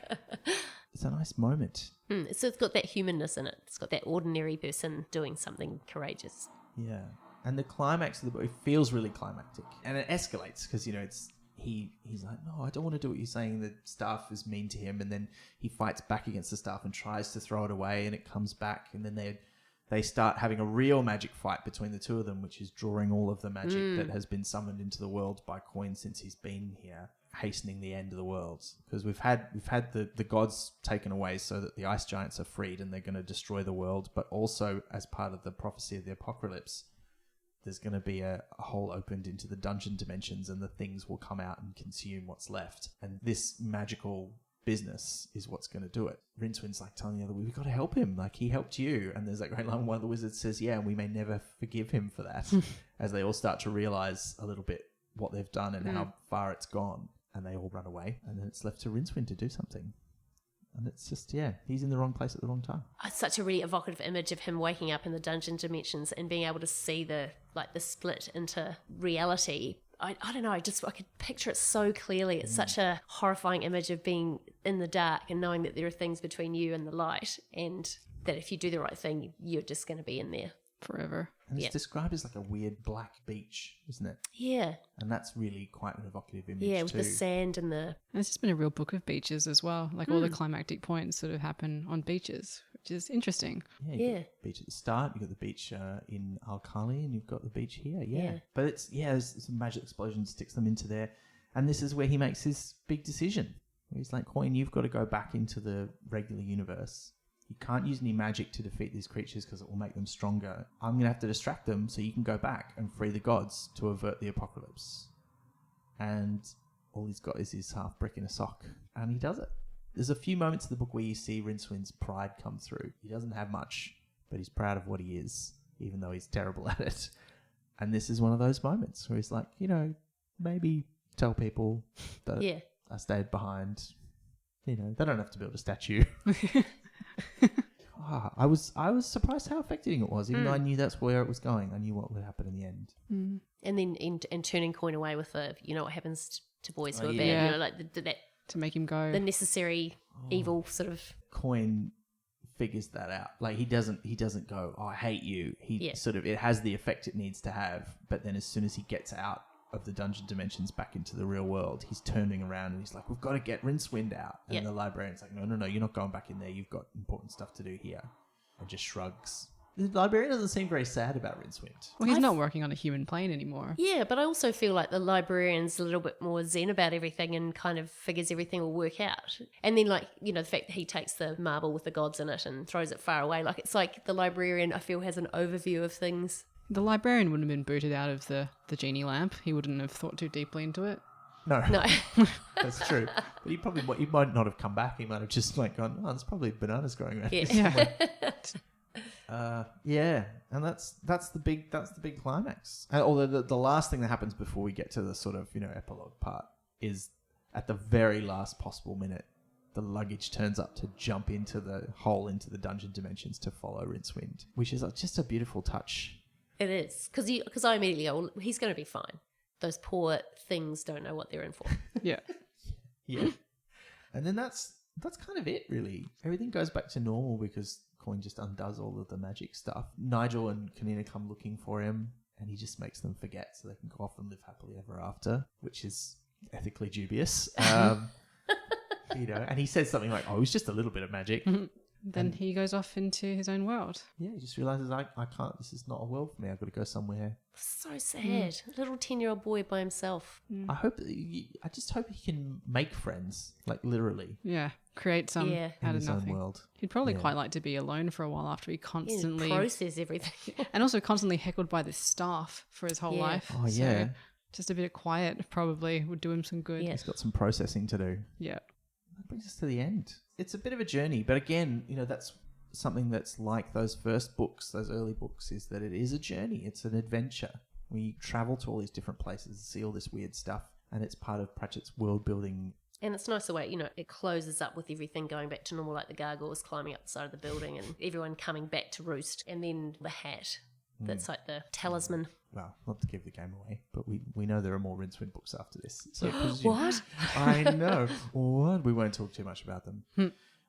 It's a nice moment.
So it's got that humanness in it. It's got that ordinary person doing something courageous.
Yeah. And the climax of the book, it feels really climactic. And it escalates because, he's like, no, I don't want to do what you're saying. The staff is mean to him. And then he fights back against the staff and tries to throw it away, and it comes back. And then they start having a real magic fight between the two of them, which is drawing all of the magic that has been summoned into the world by Coin since he's been here, hastening the end of the world. Because we've had the gods taken away so that the ice giants are freed and they're going to destroy the world. But also, as part of the prophecy of the apocalypse, there's going to be a hole opened into the dungeon dimensions, and the things will come out and consume what's left. And this magical business is what's going to do it. Rincewind's like telling the other, we've got to help him. Like, he helped you. And there's that great line, one of the wizards says, yeah, and we may never forgive him for that. As they all start to realize a little bit what they've done and how far it's gone. And they all run away. And then it's left to Rincewind to do something. And it's just, he's in the wrong place at the wrong time.
It's such a really evocative image of him waking up in the dungeon dimensions and being able to see the split into reality. I don't know, I could picture it so clearly. It's such a horrifying image of being in the dark and knowing that there are things between you and the light, and that if you do the right thing, you're just going to be in there
forever.
And it's described as like a weird black beach, isn't it?
Yeah.
And that's really quite an evocative image
Yeah, with the sand and the...
And it's just been a real book of beaches as well. Like all the climactic points sort of happen on beaches, which is interesting.
Yeah, you've got the beach at the start, you've got the beach in Alkali, and you've got the beach here,
Yeah.
But it's, there's some magic explosion sticks them into there. And this is where he makes his big decision. He's like, Coin, you've got to go back into the regular universe. You can't use any magic to defeat these creatures because it will make them stronger. I'm going to have to distract them so you can go back and free the gods to avert the apocalypse. And all he's got is his half brick in a sock. And he does it. There's a few moments in the book where you see Rincewind's pride come through. He doesn't have much, but he's proud of what he is, even though he's terrible at it. And this is one of those moments where he's like, maybe tell people that I stayed behind. They don't have to build a statue. I was surprised how affecting it was, even though I knew that's where it was going. I knew what would happen in the end.
And then and turning Coin away with the, what happens to boys who are
yeah.
bad, like that
To make him go.
the necessary evil sort of...
Coin figures that out. Like, he doesn't go, I hate you. He sort of, it has the effect it needs to have, but then as soon as he gets out of the dungeon dimensions back into the real world, he's turning around and he's like, we've got to get Rincewind out. And the librarian's like, no, you're not going back in there. You've got important stuff to do here. And just shrugs. The librarian doesn't seem very sad about Rincewind.
Well, he's not working on a human plane anymore.
Yeah, but I also feel like the librarian's a little bit more zen about everything and kind of figures everything will work out. And then, the fact that he takes the marble with the gods in it and throws it far away, it's like the librarian, I feel, has an overview of things.
The librarian wouldn't have been booted out of the genie lamp. He wouldn't have thought too deeply into it.
No. That's true. But he might not have come back. He might have just gone, there's probably bananas growing around here somewhere. And that's the big climax. Although the last thing that happens before we get to the sort of epilogue part is at the very last possible minute, the luggage turns up to jump into the hole into the dungeon dimensions to follow Rincewind, which is just a beautiful touch.
It is, because I immediately go, well, he's going to be fine. Those poor things don't know what they're in for.
Yeah.
And then that's kind of it, really. Everything goes back to normal because Coin just undoes all of the magic stuff. Nigel and Kanina come looking for him, and he just makes them forget so they can go off and live happily ever after, which is ethically dubious. And he says something like, it was just a little bit of magic.
Then he goes off into his own world.
Yeah, he just realizes I can't. This is not a world for me. I've got to go somewhere.
So sad. A little 10-year-old boy by himself.
I just hope he can make friends, like literally.
Yeah, create some
Yeah.
out
In
of
his own
nothing.
world.
He'd probably
Yeah.
quite like to be alone for a while after he constantly
Process everything.
and also constantly heckled by this staff for his whole
Yeah.
life.
Oh,
So
yeah.
just a bit of quiet probably would do him some good.
Yeah.
He's got some processing to do.
Yeah.
That brings us to the end. It's a bit of a journey, but again, that's something that's like those first books, those early books, is that it is a journey. It's an adventure. We travel to all these different places, see all this weird stuff, and it's part of Pratchett's world building.
And it's nice the way, it closes up with everything going back to normal, like the gargoyles climbing up the side of the building and everyone coming back to roost. And then the hat. That's like the talisman.
Well, not to give the game away, but we know there are more Rincewind books after this. So
What?
I know. What? We won't talk too much about them.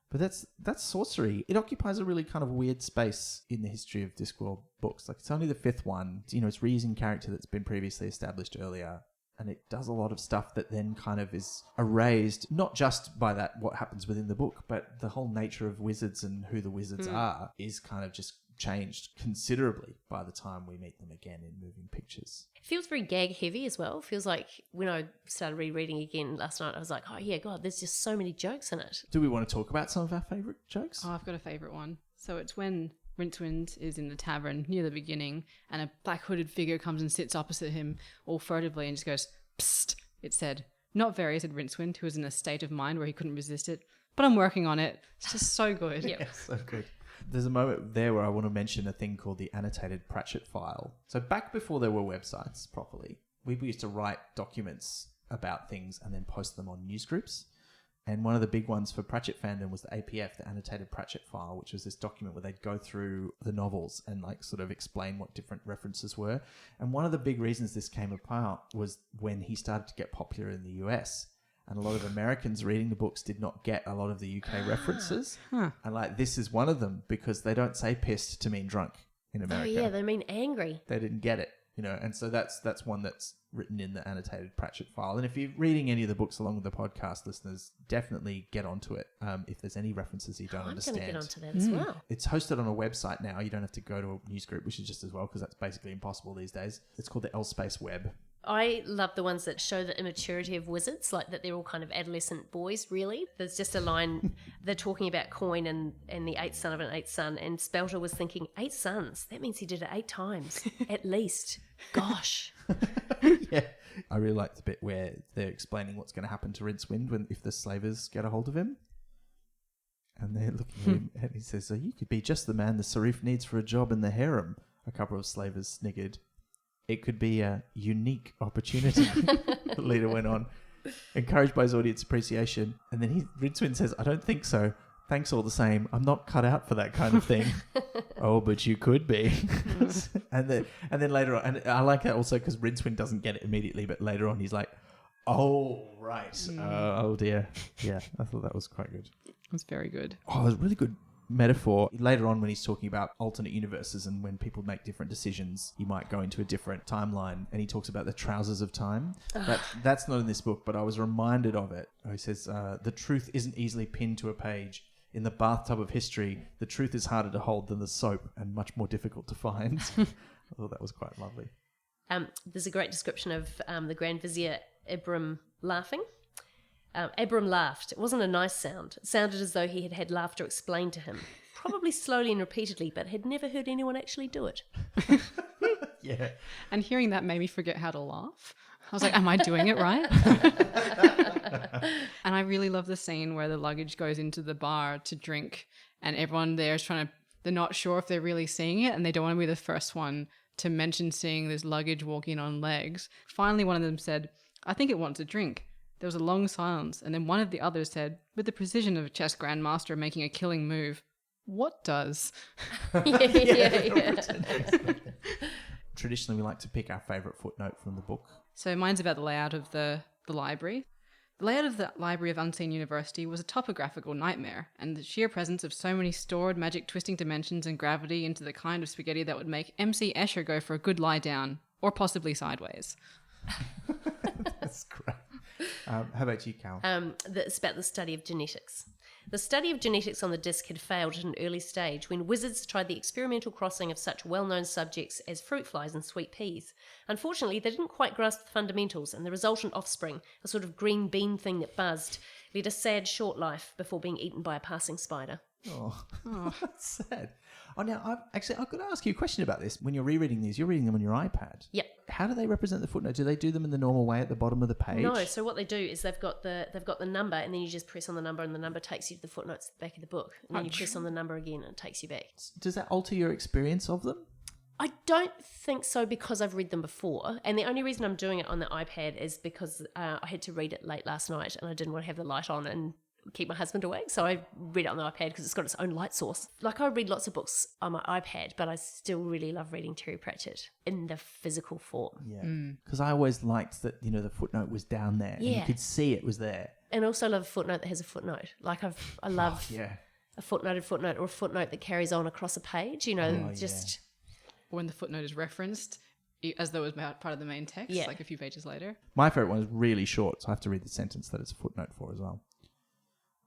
But that's Sourcery. It occupies a really kind of weird space in the history of Discworld books. Like, it's only the fifth one. It's reusing character that's been previously established earlier. And it does a lot of stuff that then kind of is erased, not just by that, what happens within the book, but the whole nature of wizards and who the wizards are is kind of just changed considerably by the time we meet them again in moving pictures.
It feels very gag heavy as well. It feels like when I started rereading again last night, I was like, oh yeah, God, there's just so many jokes in it.
Do we want to talk about some of our favourite jokes?
Oh, I've got a favourite one. So it's when Rincewind is in the tavern near the beginning and a black hooded figure comes and sits opposite him all furtively and just goes, "Psst," it said. "Not very," said Rincewind, who was in a state of mind where he couldn't resist it. "But I'm working on it." It's just so good.
Yep.
So good. There's a moment there where I want to mention a thing called the annotated Pratchett file. So back before there were websites properly, we used to write documents about things and then post them on newsgroups. And one of the big ones for Pratchett fandom was the APF, the annotated Pratchett file, which was this document where they'd go through the novels and like sort of explain what different references were. And one of the big reasons this came apart was when he started to get popular in the US. And a lot of Americans reading the books did not get a lot of the UK references. And like, this is one of them, because they don't say pissed to mean drunk in America.
Oh yeah, they mean angry.
They didn't get it, and so that's one that's written in the annotated Pratchett file. And if you're reading any of the books along with the podcast, listeners, definitely get onto it if there's any references you don't understand.
I'm going to get onto that as well.
It's hosted on a website now. You don't have to go to a newsgroup, which is just as well, because that's basically impossible these days. It's called the L Space Web.
I love the ones that show the immaturity of wizards, like that they're all kind of adolescent boys, really. There's just a line, they're talking about Coin and the eighth son of an eighth son, and Spelter was thinking, 8 sons? That means he did it 8 times, at least. Gosh.
Yeah. I really like the bit where they're explaining what's going to happen to Rincewind if the slavers get a hold of him. And they're looking at him, and he says, you could be just the man the Serif needs for a job in the harem. A couple of slavers sniggered. It could be a unique opportunity, the leader went on, encouraged by his audience appreciation. And then Rincewind says, I don't think so. Thanks all the same. I'm not cut out for that kind of thing. Oh, but you could be. and then later on, and I like that also because Rincewind doesn't get it immediately, but later on he's like, oh, right. Oh, dear. Yeah, I thought that was quite good.
It was very good.
Oh, it was really good metaphor later on when he's talking about alternate universes and when people make different decisions, you might go into a different timeline, and he talks about the trousers of time. That's not in this book, but I was reminded of it. He says, the truth isn't easily pinned to a page. In the bathtub of history, the truth is harder to hold than the soap and much more difficult to find. I thought that was quite lovely.
There's a great description of the Grand Vizier Ibram laughing. Abram laughed. It wasn't a nice sound. It sounded as though he had had laughter explained to him, probably slowly and repeatedly, but had never heard anyone actually do it.
Yeah.
And hearing that made me forget how to laugh. I was like, am I doing it right? And I really love the scene where the luggage goes into the bar to drink and everyone there is they're not sure if they're really seeing it and they don't want to be the first one to mention seeing this luggage walking on legs. Finally, one of them said, I think it wants a drink. There was a long silence, and then one of the others said, with the precision of a chess grandmaster making a killing move, what does?
Yeah.
Traditionally, we like to pick our favourite footnote from the book.
So mine's about the layout of the library. The layout of the Library of Unseen University was a topographical nightmare, and the sheer presence of so many stored magic twisting dimensions and gravity into the kind of spaghetti that would make MC Escher go for a good lie down, or possibly sideways.
That's great. How about you, Cal?
It's about the study of genetics. The study of genetics on the disc had failed at an early stage when wizards tried the experimental crossing of such well-known subjects as fruit flies and sweet peas. Unfortunately, they didn't quite grasp the fundamentals, and the resultant offspring, a sort of green bean thing that buzzed, led a sad short life before being eaten by a passing spider.
Oh, that's sad. Oh, now, I've got to ask you a question about this. When you're rereading these, you're reading them on your iPad.
Yep.
How do they represent the footnote? Do they do them in the normal way at the bottom of the page?
No, so what they do is they've got the number, and then you just press on the number, and the number takes you to the footnotes at the back of the book. And then you press on the number again, and it takes you back.
Does that alter your experience of them?
I don't think so, because I've read them before. And the only reason I'm doing it on the iPad is because I had to read it late last night, and I didn't want to have the light on and keep my husband awake, so I read it on the iPad because it's got its own light source. Like, I read lots of books on my iPad, but I still really love reading Terry Pratchett in the physical form.
Yeah, because I always liked that, the footnote was down there.
Yeah.
And you could see it was there.
And also love a footnote that has a footnote. Like, I love a footnoted footnote, or a footnote that carries on across a page,
When the footnote is referenced as though it was part of the main text, like a few pages later.
My favourite one is really short, so I have to read the sentence that it's a footnote for as well.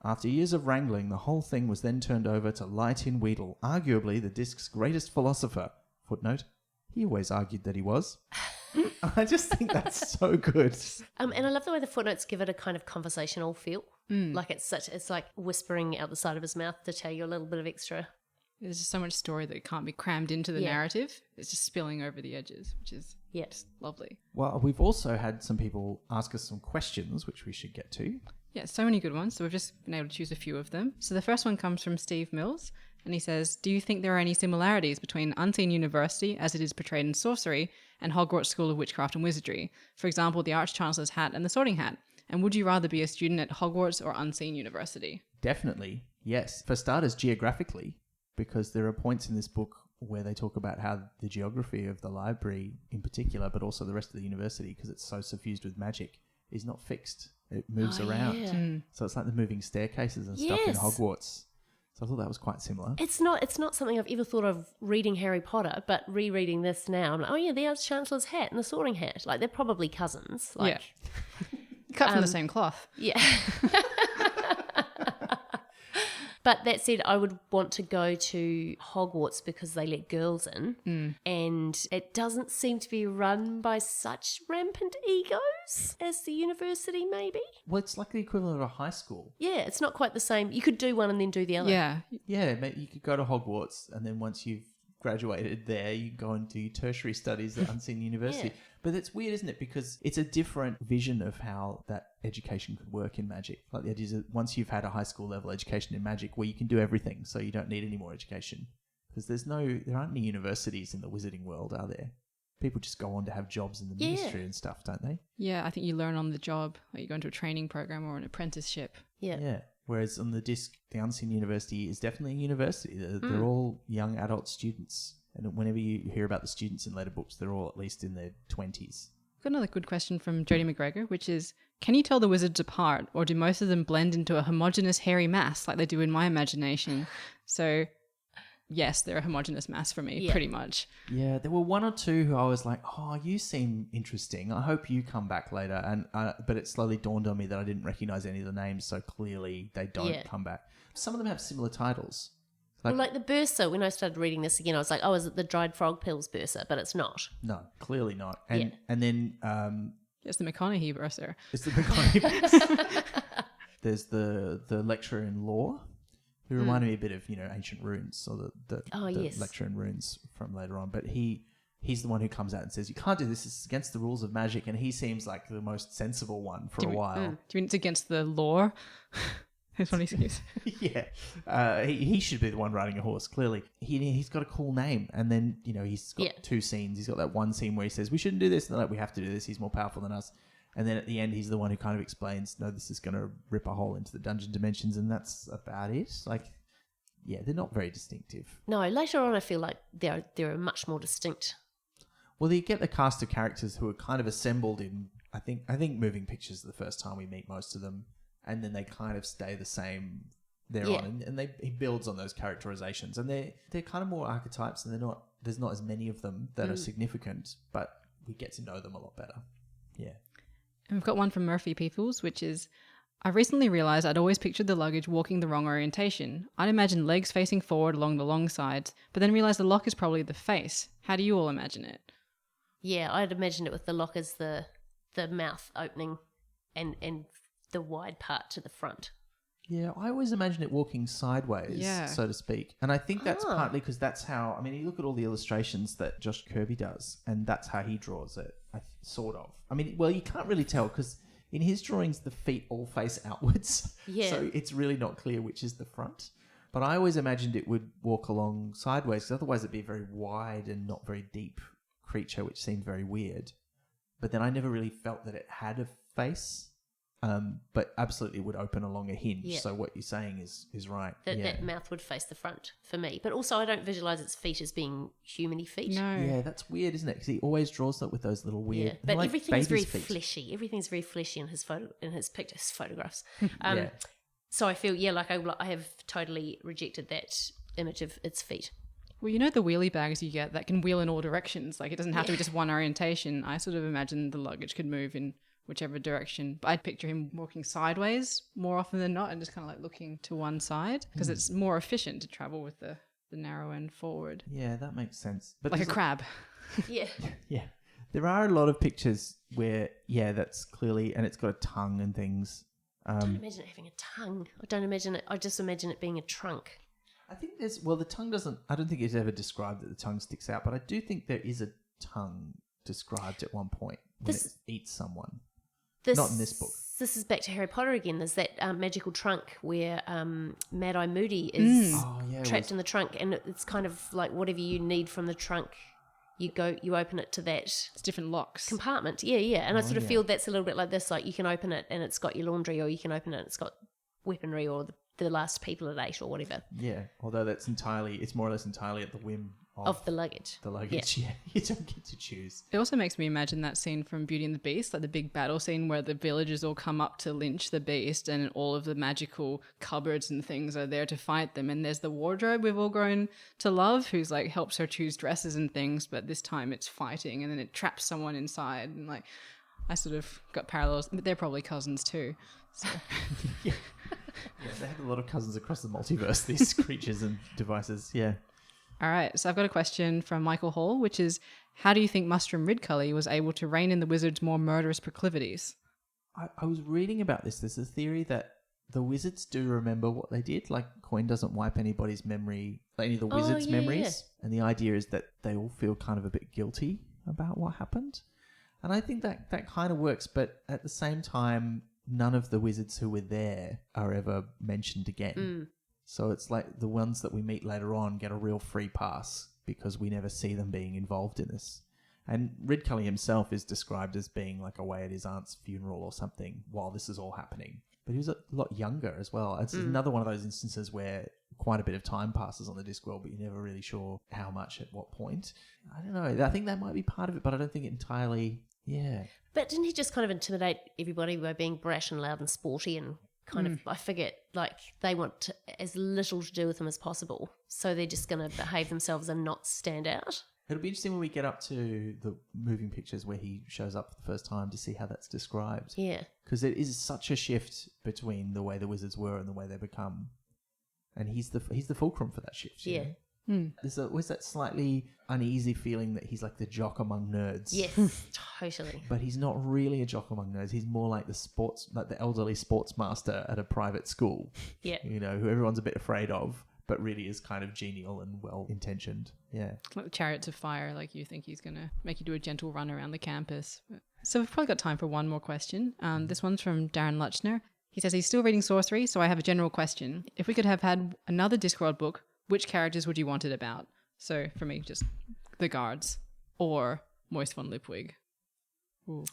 After years of wrangling, the whole thing was then turned over to Light-in Weedle, arguably the disc's greatest philosopher. Footnote, he always argued that he was. I just think that's so good.
And I love the way the footnotes give it a kind of conversational feel. Like it's like whispering out the side of his mouth to tell you a little bit of extra.
There's just so much story that can't be crammed into the narrative. It's just spilling over the edges, which is just lovely.
Well, we've also had some people ask us some questions, which we should get to.
Yeah, so many good ones. So we've just been able to choose a few of them. So the first one comes from Steve Mills, and he says, do you think there are any similarities between Unseen University, as it is portrayed in Sourcery, and Hogwarts School of Witchcraft and Wizardry? For example, the Arch-Chancellor's hat and the Sorting Hat. And would you rather be a student at Hogwarts or Unseen University?
Definitely, yes. For starters, geographically, because there are points in this book where they talk about how the geography of the library in particular, but also the rest of the university, because it's so suffused with magic, is not fixed. It moves around.
Yeah.
So it's like the moving staircases and stuff in Hogwarts. So I thought that was quite similar.
It's not something I've ever thought of reading Harry Potter, but rereading this now, I'm like, oh yeah, the Arch-Chancellor's hat and the Sorting Hat. Like, they're probably cousins. Like,
cut from the same cloth.
Yeah. But that said, I would want to go to Hogwarts because they let girls in, and it doesn't seem to be run by such rampant egos as the university, maybe.
Well, it's like the equivalent of a high school.
Yeah, it's not quite the same. You could do one and then do the other.
Yeah.
Yeah, you could go to Hogwarts, and then once you've graduated there, you go and do tertiary studies at Unseen University.
Yeah.
But it's weird, isn't it? Because it's a different vision of how that education could work in magic. Like, the idea is that once you've had a high school level education in magic, where you can do everything, so you don't need any more education. Because there aren't any universities in the wizarding world, are there? People just go on to have jobs in the ministry and stuff, don't they?
Yeah, I think you learn on the job. Like, you go into a training program or an apprenticeship.
Yeah.
Whereas on the disc, the Unseen University is definitely a university. They're all young adult students. And whenever you hear about the students in later books, they're all at least in their 20s.
Got another good question from Jodie McGregor, which is, can you tell the wizards apart, or do most of them blend into a homogeneous hairy mass like they do in my imagination? So, yes, they're a homogeneous mass for me, pretty much.
Yeah, there were one or two who I was like, oh, you seem interesting. I hope you come back later. And but it slowly dawned on me that I didn't recognise any of the names, so clearly they don't come back. Some of them have similar titles.
Like the Bursa, when I started reading this again, I was like, oh, is it the dried frog pills Bursa? But it's not.
No, clearly not. And then...
it's the McConaughey Bursa.
It's the McConaughey Bursa. There's the lecturer in law, who reminded me a bit of, Ancient Runes, or the lecturer in Runes from later on. But he's the one who comes out and says, you can't do this, it's against the rules of magic. And he seems like the most sensible one for a while.
Do you mean it's against the law? That's what he says.
Yeah. He should be the one riding a horse, clearly. He's got a cool name. And then, he's got two scenes. He's got that one scene where he says, we shouldn't do this. And they're like, we have to do this. He's more powerful than us. And then at the end, he's the one who kind of explains, no, this is going to rip a hole into the dungeon dimensions. And that's about it. Like, yeah, they're not very distinctive.
No, later on, I feel like they're much more distinct.
Well, you get the cast of characters who are kind of assembled in, I think Moving Pictures the first time we meet most of them. And then they kind of stay the same thereon, and he builds on those characterizations, and they're kind of more archetypes, and there's not as many of them that are significant, but we get to know them a lot better. Yeah.
And we've got one from Murphy Peoples, which is, I recently realised I'd always pictured the luggage walking the wrong orientation. I'd imagine legs facing forward along the long sides, but then realised the lock is probably the face. How do you all imagine it?
Yeah, I'd imagine it with the lock as the mouth opening and the wide part to the front.
Yeah, I always imagine it walking sideways, so to speak. And I think that's partly because that's how, I mean, you look at all the illustrations that Josh Kirby does, and that's how he draws it, sort of. I mean, well, you can't really tell because in his drawings, the feet all face outwards.
Yeah.
So it's really not clear which is the front. But I always imagined it would walk along sideways because otherwise it'd be a very wide and not very deep creature, which seemed very weird. But then I never really felt that it had a face. But absolutely would open along a hinge. Yeah. So what you're saying is right.
That mouth would face the front for me. But also I don't visualise its feet as being human-y feet.
No.
Yeah, that's weird, isn't it? Because he always draws that with those little weird...
Yeah, but
like
everything's very
feet.
fleshy. Everything's very fleshy in his photographs.
Yeah.
So I feel, like I have totally rejected that image of its feet.
Well, you know the wheelie bags you get that can wheel in all directions? Like it doesn't have to be just one orientation. I sort of imagine the luggage could move in whichever direction. But I'd picture him walking sideways more often than not and just kind of like looking to one side because it's more efficient to travel with the narrow end forward.
Yeah, that makes sense. But
like a crab.
Yeah.
Yeah. There are a lot of pictures where, that's clearly, and it's got a tongue and things.
I don't imagine it having a tongue. I just imagine it being a trunk.
I think the tongue doesn't, I don't think it's ever described that the tongue sticks out, but I do think there is a tongue described at one point when it eats someone. Not in this book.
This is back to Harry Potter again. There's that magical trunk where Mad-Eye Moody is trapped in the trunk, and it's kind of like whatever you need from the trunk, you open it to that.
It's different locks.
Compartment. Yeah. And I sort of feel that's a little bit like this. Like you can open it and it's got your laundry, or you can open it and it's got weaponry, or the last people at 8 or whatever.
Yeah, although it's more or less entirely at the whim
of the luggage.
The luggage, yeah. You don't get to choose.
It also makes me imagine that scene from Beauty and the Beast, like the big battle scene where the villagers all come up to lynch the beast and all of the magical cupboards and things are there to fight them. And there's the wardrobe we've all grown to love who's like helps her choose dresses and things, but this time it's fighting and then it traps someone inside. And like, I sort of got parallels, but they're probably cousins too. So.
Yeah, they had a lot of cousins across the multiverse, these creatures and devices, yeah.
All right, so I've got a question from Michael Hall, which is, how do you think Mustrum Ridcully was able to rein in the wizard's more murderous proclivities?
I was reading about this. There's a theory that the wizards do remember what they did. Like, Coin doesn't wipe anybody's memory, like any of the wizards' memories. Yeah. And the idea is that they all feel kind of a bit guilty about what happened. And I think that kind of works, but at the same time, none of the wizards who were there are ever mentioned again. So it's like the ones that we meet later on get a real free pass because we never see them being involved in this. And Ridcully himself is described as being like away at his aunt's funeral or something while this is all happening. But he was a lot younger as well. It's another one of those instances where quite a bit of time passes on the Discworld, but you're never really sure how much at what point. I don't know. I think that might be part of it, but I don't think it entirely... Yeah.
But didn't he just kind of intimidate everybody by being brash and loud and sporty and kind of, I forget, like they want as little to do with him as possible. So they're just going to behave themselves and not stand out.
It'll be interesting when we get up to the moving pictures where he shows up for the first time to see how that's described.
Yeah.
Because it is such a shift between the way the wizards were and the way they become. And he's the fulcrum for that shift.
Yeah.
There's always that slightly uneasy feeling that he's like the jock among nerds.
Yes, totally.
But he's not really a jock among nerds. He's more like the elderly sports master at a private school.
Yeah.
You know, who everyone's a bit afraid of, but really is kind of genial and well-intentioned. Yeah.
Like the Chariots of Fire, like you think he's going to make you do a gentle run around the campus. So we've probably got time for one more question. This one's from Darren Luchner. He says he's still reading Sourcery, so I have a general question. If we could have had another Discworld book, which characters would you want it about? So for me, just the guards or Moist von Lipwig.
Oh,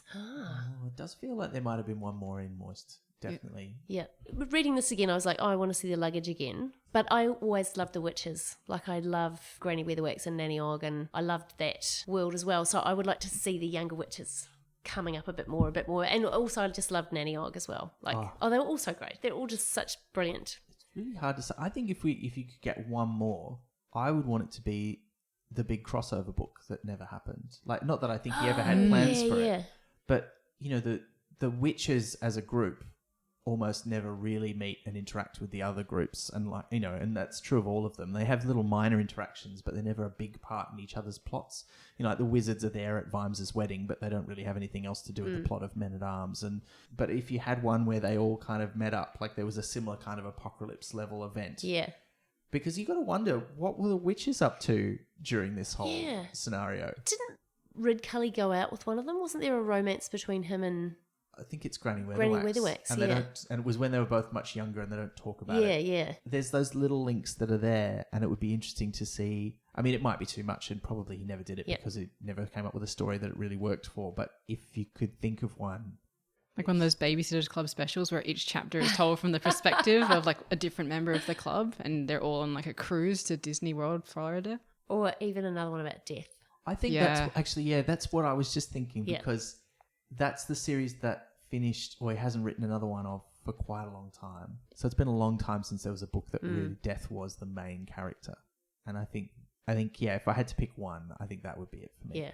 it does feel like there might have been one more in Moist, definitely.
Yeah. Reading this again, I was like, I want to see the luggage again. But I always loved the witches. Like I love Granny Weatherwax and Nanny Og, and I loved that world as well. So I would like to see the younger witches coming up a bit more. And also I just loved Nanny Og as well. Like, they were all so great. They're all just such brilliant.
Really hard to say. I think if you could get one more, I would want it to be the big crossover book that never happened. Like, not that I think he ever had plans for it, but you know, the witches as a group almost never really meet and interact with the other groups, and like, you know, and that's true of all of them. They have little minor interactions, but they're never a big part in each other's plots. You know, like the Wizards are there at Vimes's wedding, but they don't really have anything else to do with the plot of Men at Arms. But if you had one where they all kind of met up, like there was a similar kind of apocalypse level event.
Yeah.
Because you got to wonder, what were the witches up to during this whole scenario?
Didn't Rid Cully go out with one of them? Wasn't there a romance between him and...
I think it's Granny Weatherwax.
Granny Weatherwax,
and they don't, and it was when they were both much younger, and they don't talk about it.
Yeah, yeah.
There's those little links that are there, and it would be interesting to see. I mean, it might be too much, and probably he never did it because he never came up with a story that it really worked for. But if you could think of one...
Like one of those Babysitters Club specials where each chapter is told from the perspective of like a different member of the club, and they're all on like a cruise to Disney World, Florida.
Or even another one about death.
I think that's actually, that's what I was just thinking, because that's the series that finished, or he hasn't written another one of for quite a long time. So it's been a long time since there was a book that really death was the main character. And I think, if I had to pick one, I think that would be it for me.
Yeah.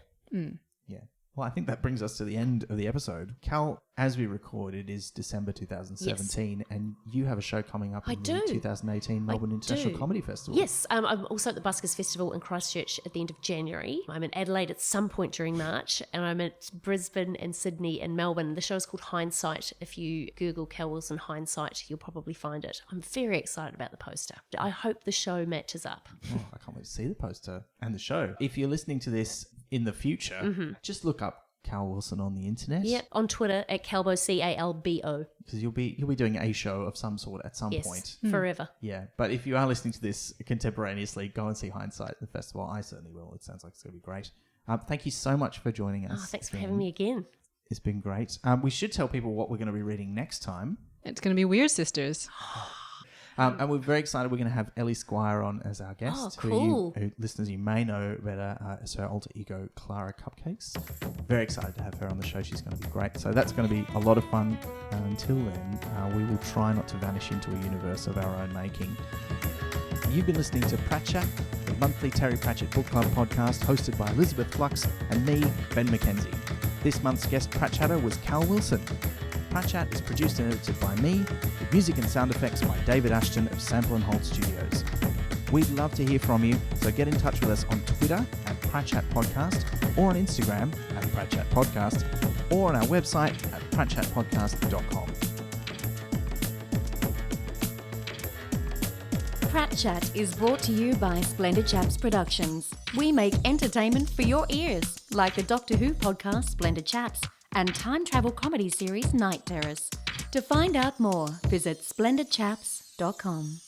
Yeah. Well, I think that brings us to the end of the episode. Cal, as we record, it is December 2017, and you have a show coming up in the 2018 Melbourne International Comedy Festival.
Yes, I'm also at the Buskers Festival in Christchurch at the end of January. I'm in Adelaide at some point during March, and I'm at Brisbane and Sydney and Melbourne. The show is called Hindsight. If you Google Cal Wilson Hindsight, you'll probably find it. I'm very excited about the poster. I hope the show matches up.
Oh, I can't wait to see the poster and the show. If you're listening to this in the future, just look up Cal Wilson on the internet.
Yeah, on Twitter at Calbo, Calbo.
Because you'll be doing a show of some sort at some point.
Forever.
Yeah, but if you are listening to this contemporaneously, go and see Hindsight at the festival. I certainly will. It sounds like it's going to be great. Thank you so much for joining us.
Oh, thanks for having me again.
It's been great. We should tell people what we're going to be reading next time.
It's going to be Weird Sisters.
And we're very excited. We're going to have Ellie Squire on as our guest.
Oh, cool.
Who listeners you may know better as her alter ego, Clara Cupcakes. Very excited to have her on the show. She's going to be great. So that's going to be a lot of fun. Until then, we will try not to vanish into a universe of our own making. You've been listening to Pratt Chat, the monthly Terry Pratchett Book Club podcast hosted by Elizabeth Flux and me, Ben McKenzie. This month's guest Pratt Chatter was Cal Wilson. Pratt Chat is produced and edited by me, with music and sound effects by David Ashton of Sample and Hold Studios. We'd love to hear from you, so get in touch with us on Twitter at Pratt Chat Podcast, or on Instagram at Pratt Chat Podcast, or on our website at prattchatpodcast.com.
Pratt Chat is brought to you by Splendid Chaps Productions. We make entertainment for your ears, like the Doctor Who podcast Splendid Chaps and time travel comedy series Night Terrors. To find out more, visit splendidchaps.com.